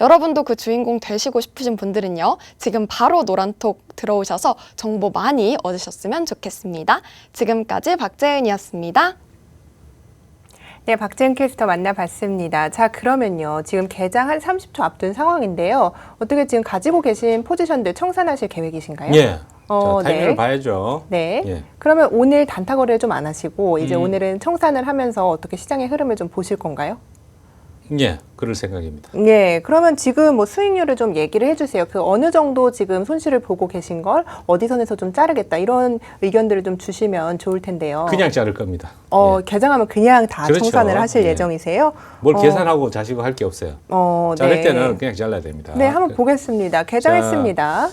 여러분도 그 주인공 되시고 싶으신 분들은요. 지금 바로 노란톡 들어오셔서 정보 많이 얻으셨으면 좋겠습니다. 지금까지 박재은이었습니다. 네, 박재은 캐스터 만나봤습니다. 자, 그러면요. 지금 개장 한 30초 앞둔 상황인데요. 어떻게 지금 가지고 계신 포지션들 청산하실 계획이신가요? 예. 자, 타이밍을 네. 봐야죠. 네. 예. 그러면 오늘 단타 거래를 좀 안 하시고 이제 오늘은 청산을 하면서 어떻게 시장의 흐름을 좀 보실 건가요? 예, 그럴 생각입니다. 네, 그러면 지금 뭐 수익률을 좀 얘기를 해주세요. 그 어느 정도 지금 손실을 보고 계신 걸 어디 선에서 좀 자르겠다 이런 의견들을 좀 주시면 좋을 텐데요. 그냥 자를 겁니다. 예. 개장하면 그냥 다 그렇죠. 청산을 하실 예. 예정이세요? 뭘 계산하고 자시고 할 게 없어요. 자를 네. 때는 그냥 잘라야 됩니다. 네, 한번 보겠습니다. 개장했습니다.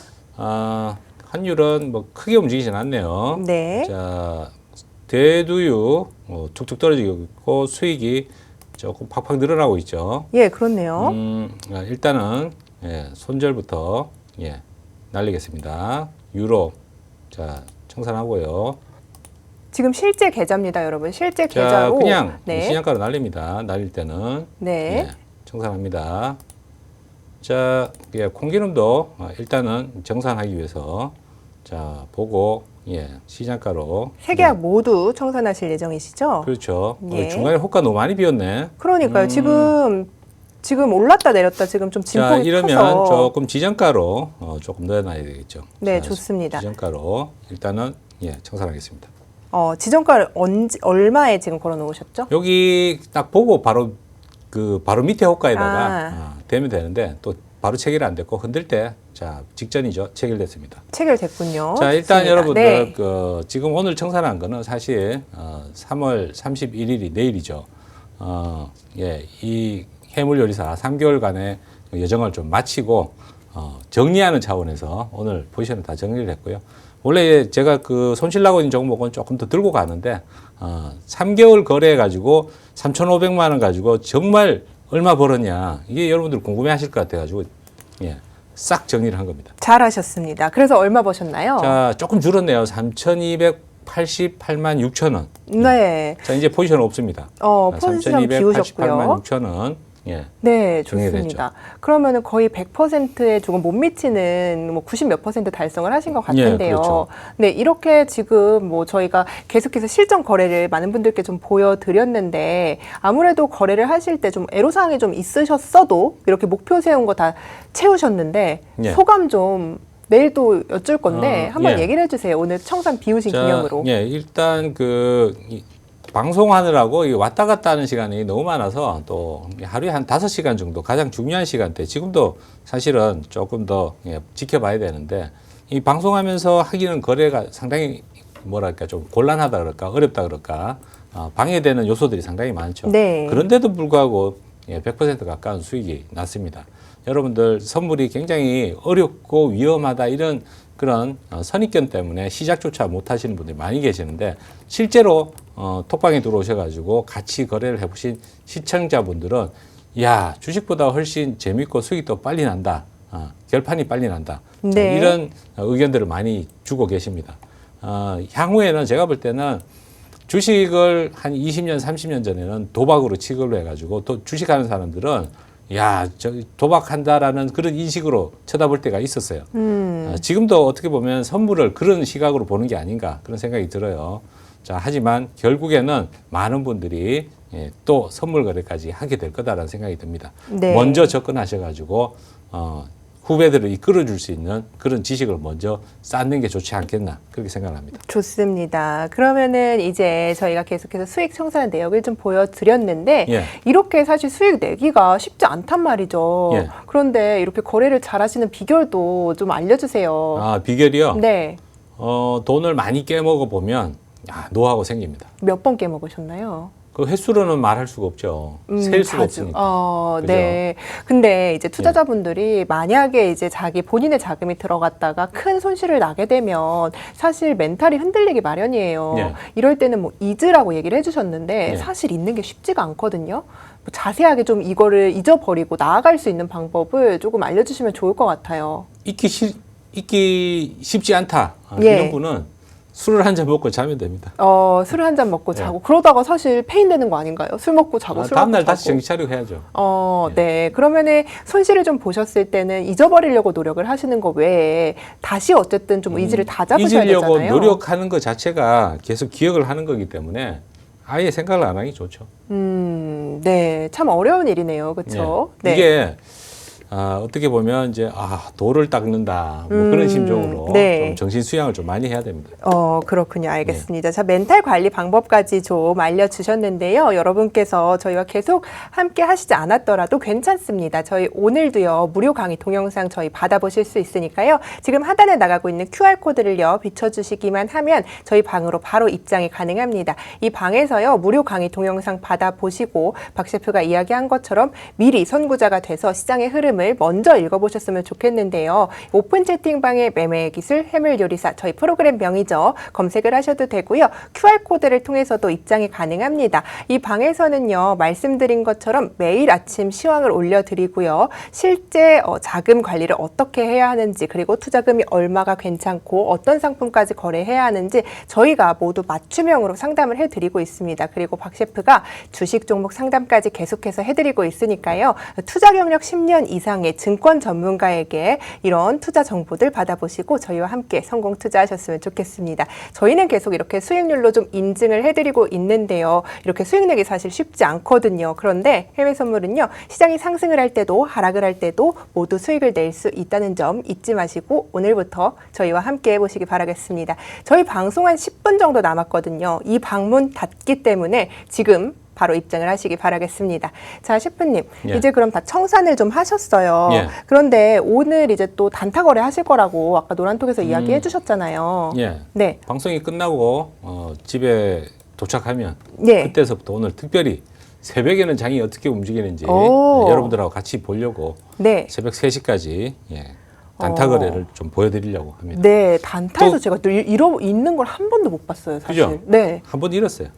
환율은 뭐 크게 움직이진 않네요. 네. 자, 대두유 툭툭 떨어지고 있고 수익이 조금 팍팍 늘어나고 있죠. 예, 그렇네요. 일단은 손절부터 날리겠습니다. 유로 자 청산하고요. 지금 실제 계좌입니다, 여러분. 실제 자 계좌로. 그냥 네. 시장가로 날립니다. 날릴 때는 네. 청산합니다. 자 콩기름도 일단은 정산하기 위해서 자 보고 시장가로 세 계약 모두 청산하실 예정이시죠? 그렇죠. 예. 중간에 호가 너무 많이 비었네. 그러니까요. 지금 올랐다 내렸다 지금 좀 자 진폭이 이러면 커서. 조금 지정가로 조금 넣어놔야 되겠죠. 네, 자, 좋습니다. 지정가로 일단은 청산하겠습니다. 지정가를 얼마에 지금 걸어 놓으셨죠? 여기 딱 보고 바로 바로 밑에 호가에다가 아. 대면 되는데 또 바로 체결 안 됐고 흔들 때 자 직전이죠. 체결됐습니다. 체결됐군요. 자 일단 좋습니다. 여러분들 네. 지금 오늘 청산한 거는 사실 3월 31일이 내일이죠. 이 해물요리사 3개월간의 여정을 좀 마치고 정리하는 차원에서 오늘 포지션을 다 정리를 했고요. 원래 제가 손실 나고 있는 종목은 조금 더 들고 가는데 3개월 거래해 가지고 3,500만 원 가지고 정말 얼마 벌었냐 이게 여러분들 궁금해하실 것 같아 가지고 싹 정리를 한 겁니다. 잘하셨습니다. 그래서 얼마 버셨나요? 자 조금 줄었네요. 3,288만 6천 원. 네. 자 이제 포지션 없습니다. 포지션 비우셨고요. 3,288만 6천 원. 네, 정리됐죠. 좋습니다. 그러면은 거의 100%에 조금 못 미치는 뭐 90 몇 % 달성을 하신 것 같은데요. 그렇죠. 네, 이렇게 지금 뭐 저희가 계속해서 실전 거래를 많은 분들께 좀 보여드렸는데 아무래도 거래를 하실 때 좀 애로사항이 좀 있으셨어도 이렇게 목표 세운 거 다 채우셨는데 소감 좀 내일 또 여쭐 건데 한번 얘기를 해주세요. 오늘 청산 비우신 기념으로. 일단 방송하느라고 왔다 갔다 하는 시간이 너무 많아서 또 하루에 한 5시간 정도 가장 중요한 시간대 지금도 사실은 조금 더 지켜봐야 되는데 이 방송하면서 하기는 거래가 상당히 뭐랄까 좀 곤란하다 그럴까 어렵다 그럴까 방해되는 요소들이 상당히 많죠. 네. 그런데도 불구하고 100% 가까운 수익이 났습니다. 여러분들 선물이 굉장히 어렵고 위험하다 이런 그런 선입견 때문에 시작조차 못 하시는 분들이 많이 계시는데 실제로 톡방에 들어오셔가지고 같이 거래를 해보신 시청자분들은 야 주식보다 훨씬 재밌고 수익도 빨리 난다. 결판이 빨리 난다. 네. 이런 의견들을 많이 주고 계십니다. 향후에는 제가 볼 때는 주식을 한 20년, 30년 전에는 도박으로 취급을 해가지고 또 주식하는 사람들은 야, 도박한다라는 그런 인식으로 쳐다볼 때가 있었어요. 지금도 어떻게 보면 선물을 그런 시각으로 보는 게 아닌가 그런 생각이 들어요. 자, 하지만 결국에는 많은 분들이 또 선물 거래까지 하게 될 거다라는 생각이 듭니다. 네. 먼저 접근하셔가지고 후배들을 이끌어줄 수 있는 그런 지식을 먼저 쌓는 게 좋지 않겠나 그렇게 생각을 합니다. 좋습니다. 그러면은 이제 저희가 계속해서 수익 청산 내역을 좀 보여드렸는데 이렇게 사실 수익 내기가 쉽지 않단 말이죠. 그런데 이렇게 거래를 잘하시는 비결도 좀 알려주세요. 비결이요? 네. 돈을 많이 깨먹어 보면 노하우가 생깁니다. 몇 번 깨먹으셨나요? 그 횟수로는 말할 수가 없죠. 셀 수가 자주. 없으니까. 그죠? 네. 근데 이제 투자자분들이 만약에 이제 자기 본인의 자금이 들어갔다가 큰 손실을 나게 되면 사실 멘탈이 흔들리기 마련이에요. 예. 이럴 때는 뭐 잊으라고 얘기를 해주셨는데 예. 사실 잊는 게 쉽지가 않거든요. 뭐 자세하게 좀 이거를 잊어버리고 나아갈 수 있는 방법을 조금 알려주시면 좋을 것 같아요. 잊기 쉽지 않다. 예. 이런 분은 술을 한 잔 먹고 자면 됩니다. 술을 한 잔 먹고 예. 자고 그러다가 사실 페인 되는 거 아닌가요? 술 먹고 자고 술 다음날 먹고 다시 자고. 정신 차리고 해야죠. 네. 그러면은 손실을 좀 보셨을 때는 잊어버리려고 노력을 하시는 거 외에 다시 어쨌든 좀 의지를 다잡으셔야 잊으려고 되잖아요. 노력하는 것 자체가 계속 기억을 하는 거기 때문에 아예 생각을 안 하기 좋죠. 네. 참 어려운 일이네요. 그렇죠? 예. 네. 이게 어떻게 보면 이제 돌을 닦는다 뭐 그런 심정으로 네. 좀 정신 수양을 좀 많이 해야 됩니다. 그렇군요. 알겠습니다. 자, 멘탈 관리 방법까지 좀 알려주셨는데요. 여러분께서 저희와 계속 함께 하시지 않았더라도 괜찮습니다. 저희 오늘도요, 무료 강의 동영상 저희 받아보실 수 있으니까요. 지금 하단에 나가고 있는 QR코드를요, 비춰주시기만 하면 저희 방으로 바로 입장이 가능합니다. 이 방에서요, 무료 강의 동영상 받아보시고 박 셰프가 이야기한 것처럼 미리 선구자가 돼서 시장의 흐름을 먼저 읽어보셨으면 좋겠는데요. 오픈 채팅방의 매매 기술 해물 요리사 저희 프로그램 명이죠. 검색을 하셔도 되고요. QR코드를 통해서도 입장이 가능합니다. 이 방에서는요. 말씀드린 것처럼 매일 아침 시황을 올려드리고요. 실제 자금 관리를 어떻게 해야 하는지 그리고 투자금이 얼마가 괜찮고 어떤 상품까지 거래해야 하는지 저희가 모두 맞춤형으로 상담을 해드리고 있습니다. 그리고 박 셰프가 주식 종목 상담까지 계속해서 해드리고 있으니까요. 투자 경력 10년 이상의 증권 전문가에게 이런 투자 정보들 받아보시고 저희와 함께 성공 투자하셨으면 좋겠습니다. 저희는 계속 이렇게 수익률로 좀 인증을 해드리고 있는데요. 이렇게 수익 내기 사실 쉽지 않거든요. 그런데 해외 선물은요. 시장이 상승을 할 때도 하락을 할 때도 모두 수익을 낼 수 있다는 점 잊지 마시고 오늘부터 저희와 함께 해보시기 바라겠습니다. 저희 방송 한 10분 정도 남았거든요. 이 방문 닫기 때문에 지금 바로 입장을 하시기 바라겠습니다. 자, 셰프님, 예. 이제 그럼 다 청산을 좀 하셨어요. 예. 그런데 오늘 이제 또 단타 거래 하실 거라고 아까 노란톡에서 이야기해 주셨잖아요. 예. 네. 방송이 끝나고 집에 도착하면 예. 그때서부터 오늘 특별히 새벽에는 장이 어떻게 움직이는지 오. 여러분들하고 같이 보려고 네. 새벽 3시까지 단타 거래를 좀 보여드리려고 합니다. 네, 단타에서 또- 제가 또 있는 걸 한 번도 못 봤어요, 사실. 그죠? 네. 한 번 잃었어요.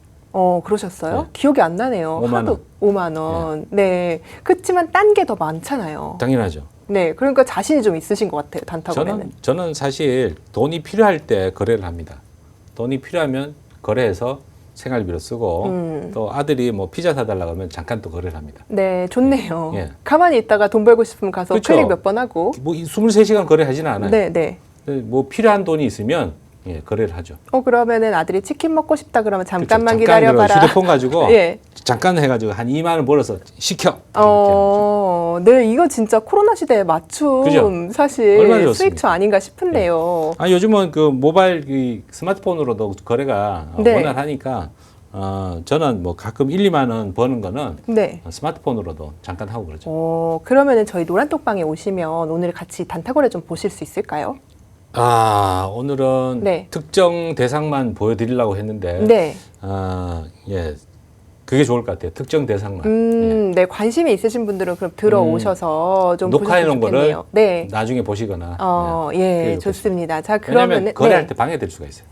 그러셨어요? 네. 기억이 안 나네요. 5만 원. 5만 원. 네. 그렇지만 딴 게 더 많잖아요. 당연하죠. 네. 그러니까 자신이 좀 있으신 것 같아요, 단타 거래는. 저는 사실 돈이 필요할 때 거래를 합니다. 돈이 필요하면 거래해서 생활비로 쓰고 또 아들이 뭐 피자 사달라고 하면 잠깐 또 거래를 합니다. 네, 좋네요. 예. 가만히 있다가 돈 벌고 싶으면 가서 그쵸. 클릭 몇 번 하고. 뭐 23시간 거래하지는 않아요. 네, 네. 뭐 필요한 돈이 있으면 거래를 하죠. 그러면은 아들이 치킨 먹고 싶다 그러면 잠깐만 그쵸? 기다려봐라. 잠깐 휴대폰 가지고 예. 잠깐 해가지고 한 2만 원 벌어서 시켜. 네, 이거 진짜 코로나 시대에 맞춤 그죠? 사실 얼마나 좋습니까? 수익처 아닌가 싶은데요. 요즘은 그 모바일 스마트폰으로도 거래가 네. 원활하니까 저는 뭐 가끔 1, 2만 원 버는 거는 네. 스마트폰으로도 잠깐 하고 그러죠. 그러면은 저희 노란톡방에 오시면 오늘 같이 단타거래 좀 보실 수 있을까요? 오늘은 네. 특정 대상만 보여드리려고 했는데, 네. 그게 좋을 것 같아요. 특정 대상만. 네, 관심이 있으신 분들은 그럼 들어오셔서 좀 녹화해 보셨으면 놓은 거를 좋겠네요. 네. 나중에 보시거나. 예, 그게 좋습니다. 자, 왜냐하면 그러면은 거래할 네. 때 방해될 수가 있어요.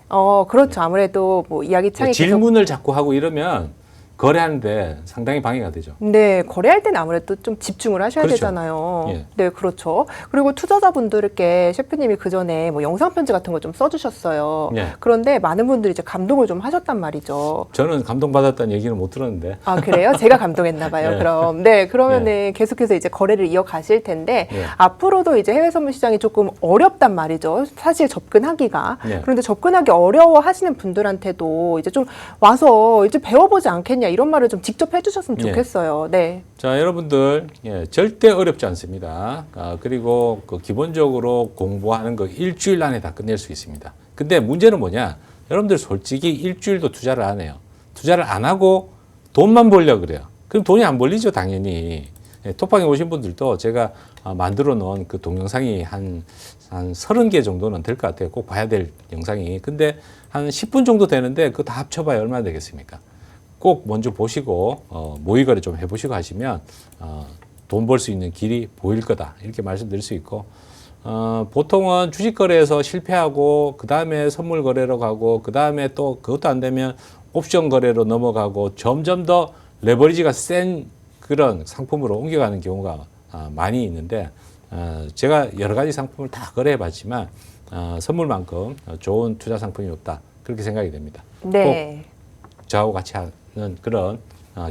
그렇죠. 아무래도 뭐 이야기 창이 계속 질문을 자꾸 하고 이러면 거래하는데 상당히 방해가 되죠. 네, 거래할 때는 아무래도 좀 집중을 하셔야 그렇죠. 되잖아요. 예. 네, 그렇죠. 그리고 투자자분들께 셰프님이 그 전에 뭐 영상 편지 같은 거 좀 써주셨어요. 예. 그런데 많은 분들이 이제 감동을 좀 하셨단 말이죠. 저는 감동받았다는 얘기는 못 들었는데. 아, 그래요? 제가 감동했나 봐요, 예. 그럼. 네, 그러면은 계속해서 이제 거래를 이어가실 텐데, 예. 앞으로도 이제 해외 선물 시장이 조금 어렵단 말이죠. 사실 접근하기가. 예. 그런데 접근하기 어려워 하시는 분들한테도 이제 좀 와서 이제 배워보지 않겠냐, 이런 말을 좀 직접 해주셨으면 예. 좋겠어요. 네. 자, 여러분들, 절대 어렵지 않습니다. 그리고 기본적으로 공부하는 거 일주일 안에 다 끝낼 수 있습니다. 근데 문제는 뭐냐? 여러분들 솔직히 일주일도 투자를 안 해요. 투자를 안 하고 돈만 벌려고 그래요. 그럼 돈이 안 벌리죠, 당연히. 톡방에 오신 분들도 제가 만들어 놓은 그 동영상이 한 30개 정도는 될 것 같아요. 꼭 봐야 될 영상이. 근데 한 10분 정도 되는데 그거 다 합쳐봐야 얼마나 되겠습니까? 꼭 먼저 보시고 모의거래 좀 해보시고 하시면 돈 벌 수 있는 길이 보일 거다 이렇게 말씀드릴 수 있고 보통은 주식 거래에서 실패하고 그 다음에 선물 거래로 가고 그 다음에 또 그것도 안 되면 옵션 거래로 넘어가고 점점 더 레버리지가 센 그런 상품으로 옮겨가는 경우가 많이 있는데 제가 여러 가지 상품을 다 거래해봤지만 선물만큼 좋은 투자 상품이 없다 그렇게 생각이 됩니다. 네. 꼭 저하고 같이 하는 그런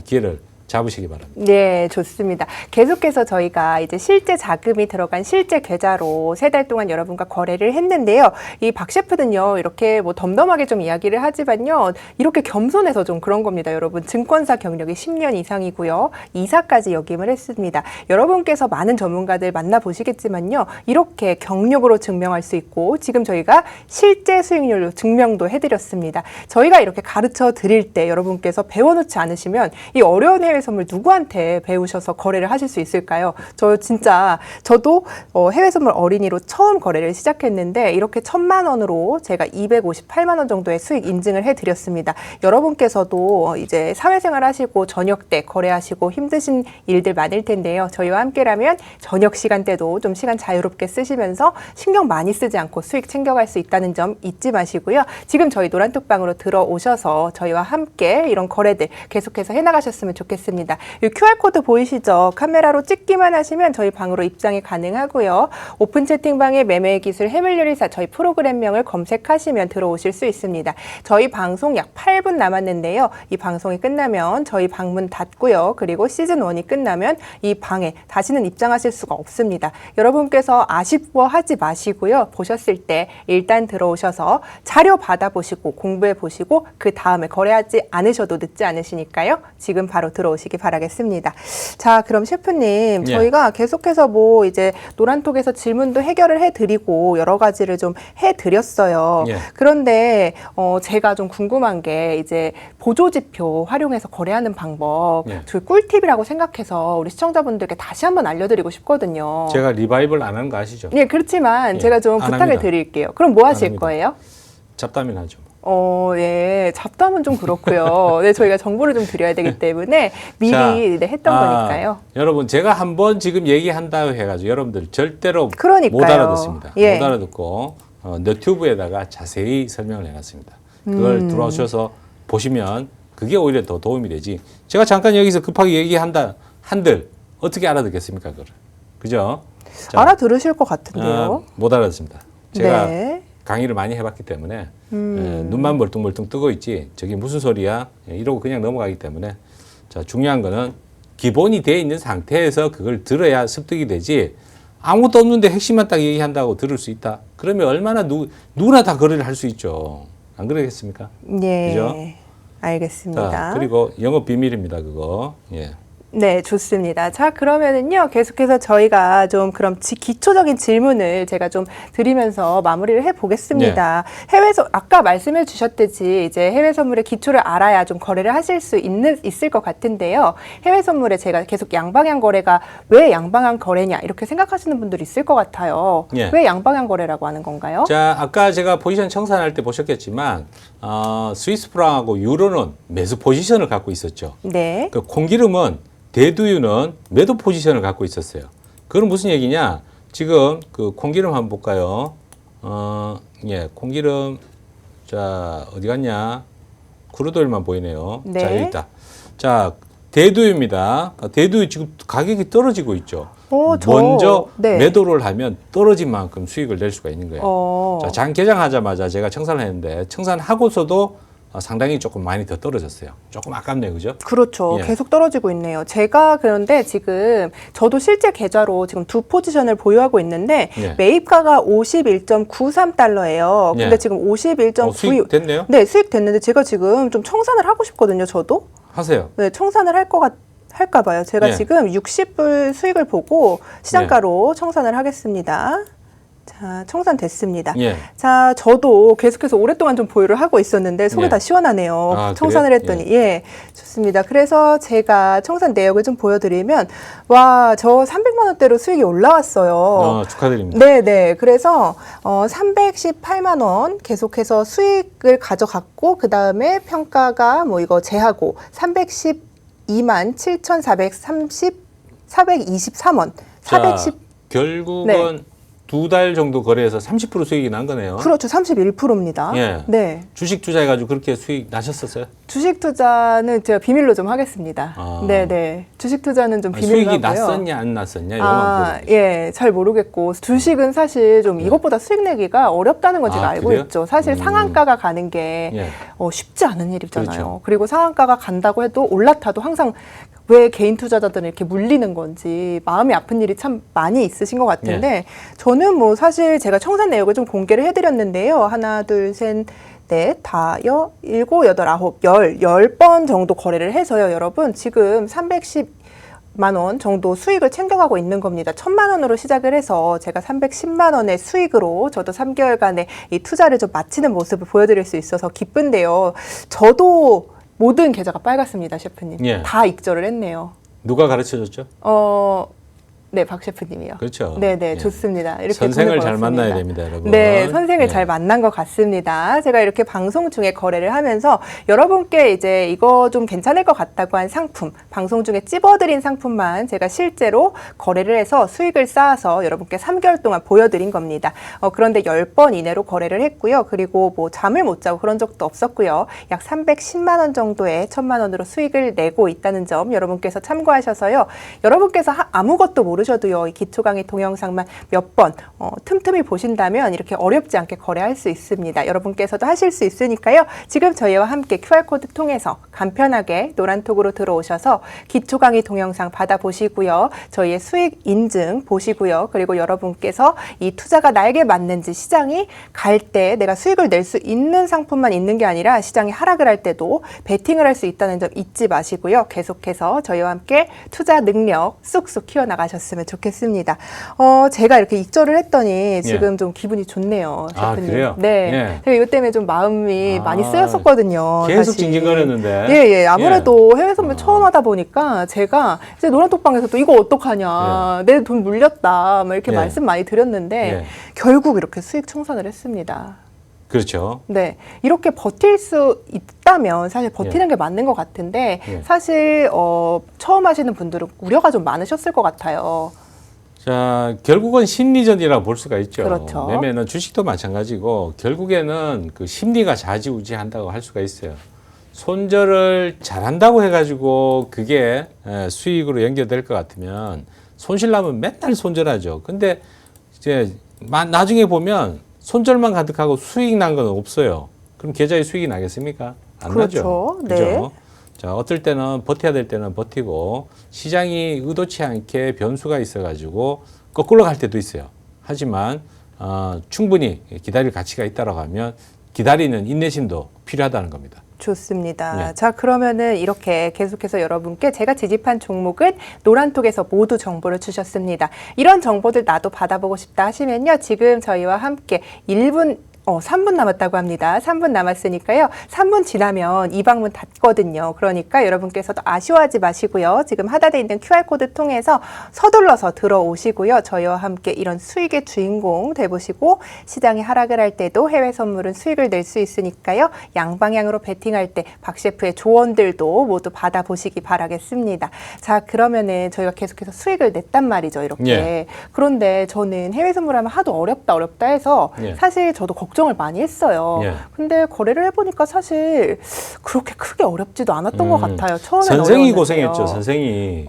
기회를 잡으시기 바랍니다. 네, 좋습니다. 계속해서 저희가 이제 실제 자금이 들어간 실제 계좌로 3달 동안 여러분과 거래를 했는데요. 이 박 셰프는요, 이렇게 뭐 덤덤하게 좀 이야기를 하지만요, 이렇게 겸손해서 좀 그런 겁니다. 여러분, 증권사 경력이 10년 이상이고요. 이사까지 역임을 했습니다. 여러분께서 많은 전문가들 만나보시겠지만요, 이렇게 경력으로 증명할 수 있고, 지금 저희가 실제 수익률로 증명도 해드렸습니다. 저희가 이렇게 가르쳐 드릴 때 여러분께서 배워놓지 않으시면 이 어려운 해외 선물 누구한테 배우셔서 거래를 하실 수 있을까요? 저도 해외 선물 어린이로 처음 거래를 시작했는데 이렇게 1,000만 원으로 제가 258만 원 정도의 수익 인증을 해드렸습니다. 여러분께서도 이제 사회생활 하시고 저녁 때 거래하시고 힘드신 일들 많을 텐데요. 저희와 함께라면 저녁 시간대도 좀 시간 자유롭게 쓰시면서 신경 많이 쓰지 않고 수익 챙겨갈 수 있다는 점 잊지 마시고요. 지금 저희 노란톡방으로 들어오셔서 저희와 함께 이런 거래들 계속해서 해나가셨으면 좋겠습니다. 이 QR코드 보이시죠? 카메라로 찍기만 하시면 저희 방으로 입장이 가능하고요. 오픈 채팅방에 매매 기술 해물요리사 저희 프로그램명을 검색하시면 들어오실 수 있습니다. 저희 방송 약 8분 남았는데요. 이 방송이 끝나면 저희 방문 닫고요. 그리고 시즌 1이 끝나면 이 방에 다시는 입장하실 수가 없습니다. 여러분께서 아쉬워하지 마시고요. 보셨을 때 일단 들어오셔서 자료 받아보시고 공부해보시고 그 다음에 거래하지 않으셔도 늦지 않으시니까요. 지금 바로 들어오시기 바라겠습니다. 자, 그럼 셰프님, 저희가 계속해서 뭐 이제 노란톡에서 질문도 해결을 해드리고 여러 가지를 좀 해드렸어요. 그런데 제가 좀 궁금한 게 이제 보조지표 활용해서 거래하는 방법, 저희 꿀팁이라고 생각해서 우리 시청자분들께 다시 한번 알려드리고 싶거든요. 제가 리바이벌 안 하는 거 아시죠? 예, 그렇지만 제가 좀 부탁을 합니다. 드릴게요. 그럼 뭐 하실 거예요? 잡담이나 하죠. 네, 잡담은 좀 그렇고요. 네, 저희가 정보를 좀 드려야 되기 때문에 미리 했던 거니까요. 여러분, 제가 한번 지금 얘기한다고 해가지고 여러분들 절대로 그러니까요. 못 알아듣습니다. 예. 못 알아듣고 너튜브에다가 자세히 설명을 해놨습니다. 그걸 들어오셔서 보시면 그게 오히려 더 도움이 되지. 제가 잠깐 여기서 급하게 얘기한다 한들 어떻게 알아듣겠습니까, 그걸? 그죠? 자, 알아들으실 것 같은데요. 못 알아듣습니다. 제가 네. 강의를 많이 해봤기 때문에 눈만 멀뚱멀뚱 뜨고 있지 저게 무슨 소리야 이러고 그냥 넘어가기 때문에 자, 중요한 거는 기본이 돼 있는 상태에서 그걸 들어야 습득이 되지 아무것도 없는데 핵심만 딱 얘기한다고 들을 수 있다. 그러면 얼마나 누구나 다 거래를 할 수 있죠. 안 그러겠습니까? 네. 그죠? 알겠습니다. 자, 그리고 영업 비밀입니다. 그거. 예. 네, 좋습니다. 자, 그러면은요, 계속해서 저희가 좀 그럼 기초적인 질문을 제가 좀 드리면서 마무리를 해보겠습니다. 아까 말씀해 주셨듯이 이제 해외 선물의 기초를 알아야 좀 거래를 하실 수 있을 것 같은데요. 해외 선물에 제가 계속 양방향 거래가 왜 양방향 거래냐 이렇게 생각하시는 분들이 있을 것 같아요. 왜 양방향 거래라고 하는 건가요? 자, 아까 제가 포지션 청산할 때 보셨겠지만, 스위스 프랑하고 유로는 매수 포지션을 갖고 있었죠. 네. 그 콩기름은 대두유는 매도 포지션을 갖고 있었어요. 그건 무슨 얘기냐? 지금 그 콩기름 한번 볼까요? 콩기름 자 어디 갔냐? 크루드오일만 보이네요. 네. 자 여기 있다. 자 대두유입니다. 대두유 지금 가격이 떨어지고 있죠. 먼저 매도를 하면 떨어진 만큼 수익을 낼 수가 있는 거예요. 자, 장 개장하자마자 제가 청산을 했는데 청산하고서도 상당히 조금 많이 더 떨어졌어요. 조금 아깝네요, 그죠? 그렇죠. 예. 계속 떨어지고 있네요. 제가 그런데 지금 저도 실제 계좌로 지금 2포지션을 보유하고 있는데 예. 매입가가 51.93달러예요. 근데 예. 지금 51.92 수익 됐네요? 네, 수익 됐는데 제가 지금 좀 청산을 하고 싶거든요, 저도. 하세요. 네, 청산을 할까 봐요. 제가 예. 지금 60불 수익을 보고 시장가로 청산을 하겠습니다. 자, 청산됐습니다. 예. 자, 저도 계속해서 오랫동안 좀 보유를 하고 있었는데 속이 예. 다 시원하네요. 아, 청산을 그래요? 했더니. 예, 좋습니다. 그래서 제가 청산 내역을 좀 보여드리면 와, 저 300만 원대로 수익이 올라왔어요. 축하드립니다. 네네. 그래서 318만 원 계속해서 수익을 가져갔고 그 다음에 평가가 뭐 이거 제하고 312만 423원. 자, 410 결국은 두 달 정도 거래해서 30% 수익이 난 거네요. 그렇죠. 31%입니다. 예. 네. 주식 투자해가지고 그렇게 수익 나셨었어요? 주식 투자는 제가 비밀로 좀 하겠습니다. 아. 네네. 주식 투자는 좀 비밀로 수익이 하고요. 났었냐 안 났었냐 이거만 예, 잘 모르겠고 주식은 사실 좀 이것보다 수익 내기가 어렵다는 건 제가 알고 그래요? 있죠. 사실 상한가가 가는 게 예. 쉽지 않은 일이잖아요. 그렇죠. 그리고 상한가가 간다고 해도 올라타도 항상 왜 개인 투자자들은 이렇게 물리는 건지 마음이 아픈 일이 참 많이 있으신 것 같은데 저는 뭐 사실 제가 청산 내역을 좀 공개를 해드렸는데요. 하나, 둘, 셋, 넷, 다, 일곱, 여덟, 아홉, 10번 정도 거래를 해서요. 여러분 지금 310만 원 정도 수익을 챙겨가고 있는 겁니다. 1,000만 원으로 시작을 해서 제가 310만 원의 수익으로 저도 3개월간의 이 투자를 좀 마치는 모습을 보여드릴 수 있어서 기쁜데요. 저도 모든 계좌가 빨갛습니다, 셰프님. 예. 다 익절을 했네요. 누가 가르쳐줬죠? 네, 박 셰프님이요. 그렇죠. 네네, 예. 좋습니다. 이렇게 선생을 돈을 잘 벌었습니다. 만나야 됩니다, 여러분. 네, 선생을 예. 잘 만난 것 같습니다. 제가 이렇게 방송 중에 거래를 하면서 여러분께 이제 이거 좀 괜찮을 것 같다고 한 상품, 방송 중에 찝어드린 상품만 제가 실제로 거래를 해서 수익을 쌓아서 여러분께 3개월 동안 보여드린 겁니다. 그런데 10번 이내로 거래를 했고요. 그리고 뭐 잠을 못 자고 그런 적도 없었고요. 약 310만 원 정도의 1,000만 원으로 수익을 내고 있다는 점 여러분께서 참고하셔서요. 여러분께서 아무것도 모르셔도요. 이 기초 강의 동영상만 몇 번 틈틈이 보신다면 이렇게 어렵지 않게 거래할 수 있습니다. 여러분께서도 하실 수 있으니까요. 지금 저희와 함께 QR코드 통해서 간편하게 노란톡으로 들어오셔서 기초 강의 동영상 받아보시고요. 저희의 수익 인증 보시고요. 그리고 여러분께서 이 투자가 나에게 맞는지 시장이 갈 때 내가 수익을 낼 수 있는 상품만 있는 게 아니라 시장이 하락을 할 때도 베팅을 할 수 있다는 점 잊지 마시고요. 계속해서 저희와 함께 투자 능력 쑥쑥 키워나가셨으면 좋겠습니다. 제가 이렇게 익절을 했더니 지금 좀 기분이 좋네요. 셰프님. 그래요? 네. 제가 이것 때문에 좀 마음이 많이 쓰였었거든요. 계속 사실. 징징거렸는데. 예. 아무래도 해외 선물 처음 하다 보니까 제가 이제 노란톡방에서도 이거 어떡하냐. 내 돈 물렸다. 막 이렇게 말씀 많이 드렸는데 결국 이렇게 수익 청산을 했습니다. 그렇죠. 네. 이렇게 버틸 수 있다면 사실 버티는 게 맞는 것 같은데 사실 처음 하시는 분들은 우려가 좀 많으셨을 것 같아요. 자, 결국은 심리전이라고 볼 수가 있죠. 그렇죠. 매매는 주식도 마찬가지고 결국에는 그 심리가 좌지우지한다고 할 수가 있어요. 손절을 잘한다고 해가지고 그게 수익으로 연결될 것 같으면 손실나면 맨날 손절하죠. 근데 이제 나중에 보면 손절만 가득하고 수익 난 건 없어요. 그럼 계좌에 수익이 나겠습니까? 안 그렇죠. 나죠. 네. 그죠? 자, 어떨 때는 버텨야 될 때는 버티고 시장이 의도치 않게 변수가 있어가지고 거꾸로 갈 때도 있어요. 하지만 충분히 기다릴 가치가 있다라고 하면 기다리는 인내심도 필요하다는 겁니다. 좋습니다. 자, 그러면은 이렇게 계속해서 여러분께 제가 지집한 종목은 노란톡에서 모두 정보를 주셨습니다. 이런 정보들 나도 받아보고 싶다 하시면요. 지금 저희와 함께 3분 남았다고 합니다. 3분 남았으니까요. 3분 지나면 이 방문 닫거든요. 그러니까 여러분께서도 아쉬워하지 마시고요. 지금 하단에 있는 QR코드 통해서 서둘러서 들어오시고요. 저희와 함께 이런 수익의 주인공 돼보시고 시장이 하락을 할 때도 해외 선물은 수익을 낼 수 있으니까요. 양방향으로 베팅할 때 박 셰프의 조언들도 모두 받아보시기 바라겠습니다. 자, 그러면은 저희가 계속해서 수익을 냈단 말이죠. 이렇게. 그런데 저는 해외 선물하면 하도 어렵다 해서 사실 저도 걱정을 많이 했어요. 근데 거래를 해보니까 사실 그렇게 크게 어렵지도 않았던 것 같아요. 처음에 선생이 고생했죠. 선생이.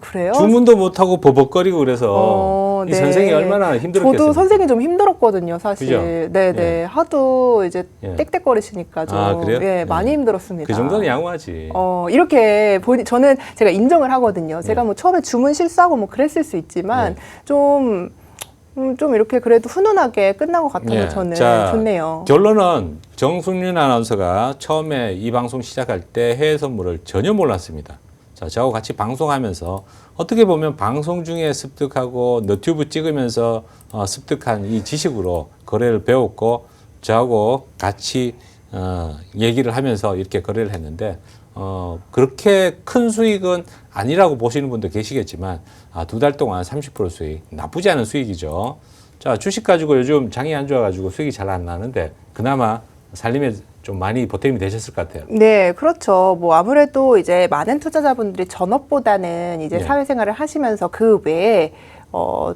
그래요? 주문도 못하고 버벅거리고 그래서 이 선생이 얼마나 힘들었겠어요. 저도 선생이 좀 힘들었거든요, 사실. 그죠? 네네. 하도 이제 땡땡거리시니까 좀 그래요? 많이 힘들었습니다. 그 정도는 양호하지. 이렇게 저는 제가 인정을 하거든요. 제가 뭐 처음에 주문 실수하고 뭐 그랬을 수 있지만 좀 이렇게 그래도 훈훈하게 끝난 것 같아서 저는 좋네요. 결론은 정승윤 아나운서가 처음에 이 방송 시작할 때 해외 선물을 전혀 몰랐습니다. 자, 저하고 같이 방송하면서 어떻게 보면 방송 중에 습득하고 너튜브 찍으면서 습득한 이 지식으로 거래를 배웠고 저하고 같이 얘기를 하면서 이렇게 거래를 했는데 그렇게 큰 수익은 아니라고 보시는 분도 계시겠지만 2달 동안 30% 수익 나쁘지 않은 수익이죠. 자, 주식 가지고 요즘 장이 안 좋아가지고 수익이 잘 안 나는데 그나마 살림에 좀 많이 보탬이 되셨을 것 같아요. 네, 그렇죠. 뭐 아무래도 이제 많은 투자자분들이 전업보다는 이제 네. 사회생활을 하시면서 그 외에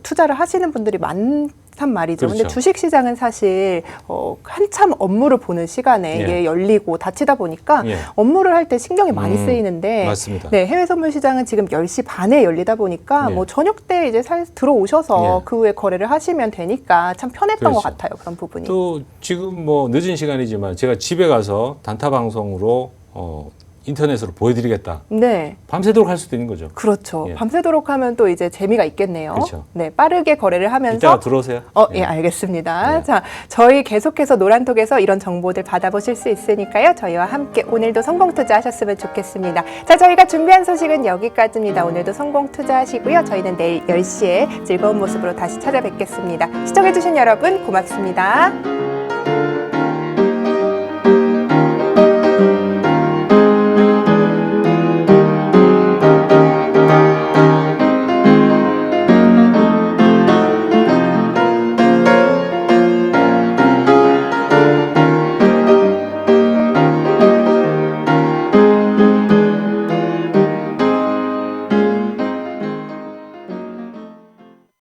투자를 하시는 분들이 많단 말이죠. 근데 그렇죠. 주식 시장은 사실 한참 업무를 보는 시간에 예. 이게 열리고 닫히다 보니까 예. 업무를 할 때 신경이 많이 쓰이는데 맞습니다. 네, 해외 선물 시장은 지금 10시 반에 열리다 보니까 예. 뭐 저녁 때 이제 들어오셔서 예. 그 후에 거래를 하시면 되니까 참 편했던 것 그렇죠. 같아요. 그런 부분이. 또 지금 뭐 늦은 시간이지만 제가 집에 가서 단타 방송으로 인터넷으로 보여드리겠다. 네. 밤새도록 할 수도 있는 거죠. 그렇죠. 예. 밤새도록 하면 또 이제 재미가 있겠네요. 그렇죠. 네, 빠르게 거래를 하면서 이따가 들어오세요. 예, 알겠습니다. 예. 자, 저희 계속해서 노란톡에서 이런 정보들 받아보실 수 있으니까요. 저희와 함께 오늘도 성공 투자하셨으면 좋겠습니다. 자, 저희가 준비한 소식은 여기까지입니다. 오늘도 성공 투자하시고요. 저희는 내일 10시에 즐거운 모습으로 다시 찾아뵙겠습니다. 시청해주신 여러분 고맙습니다.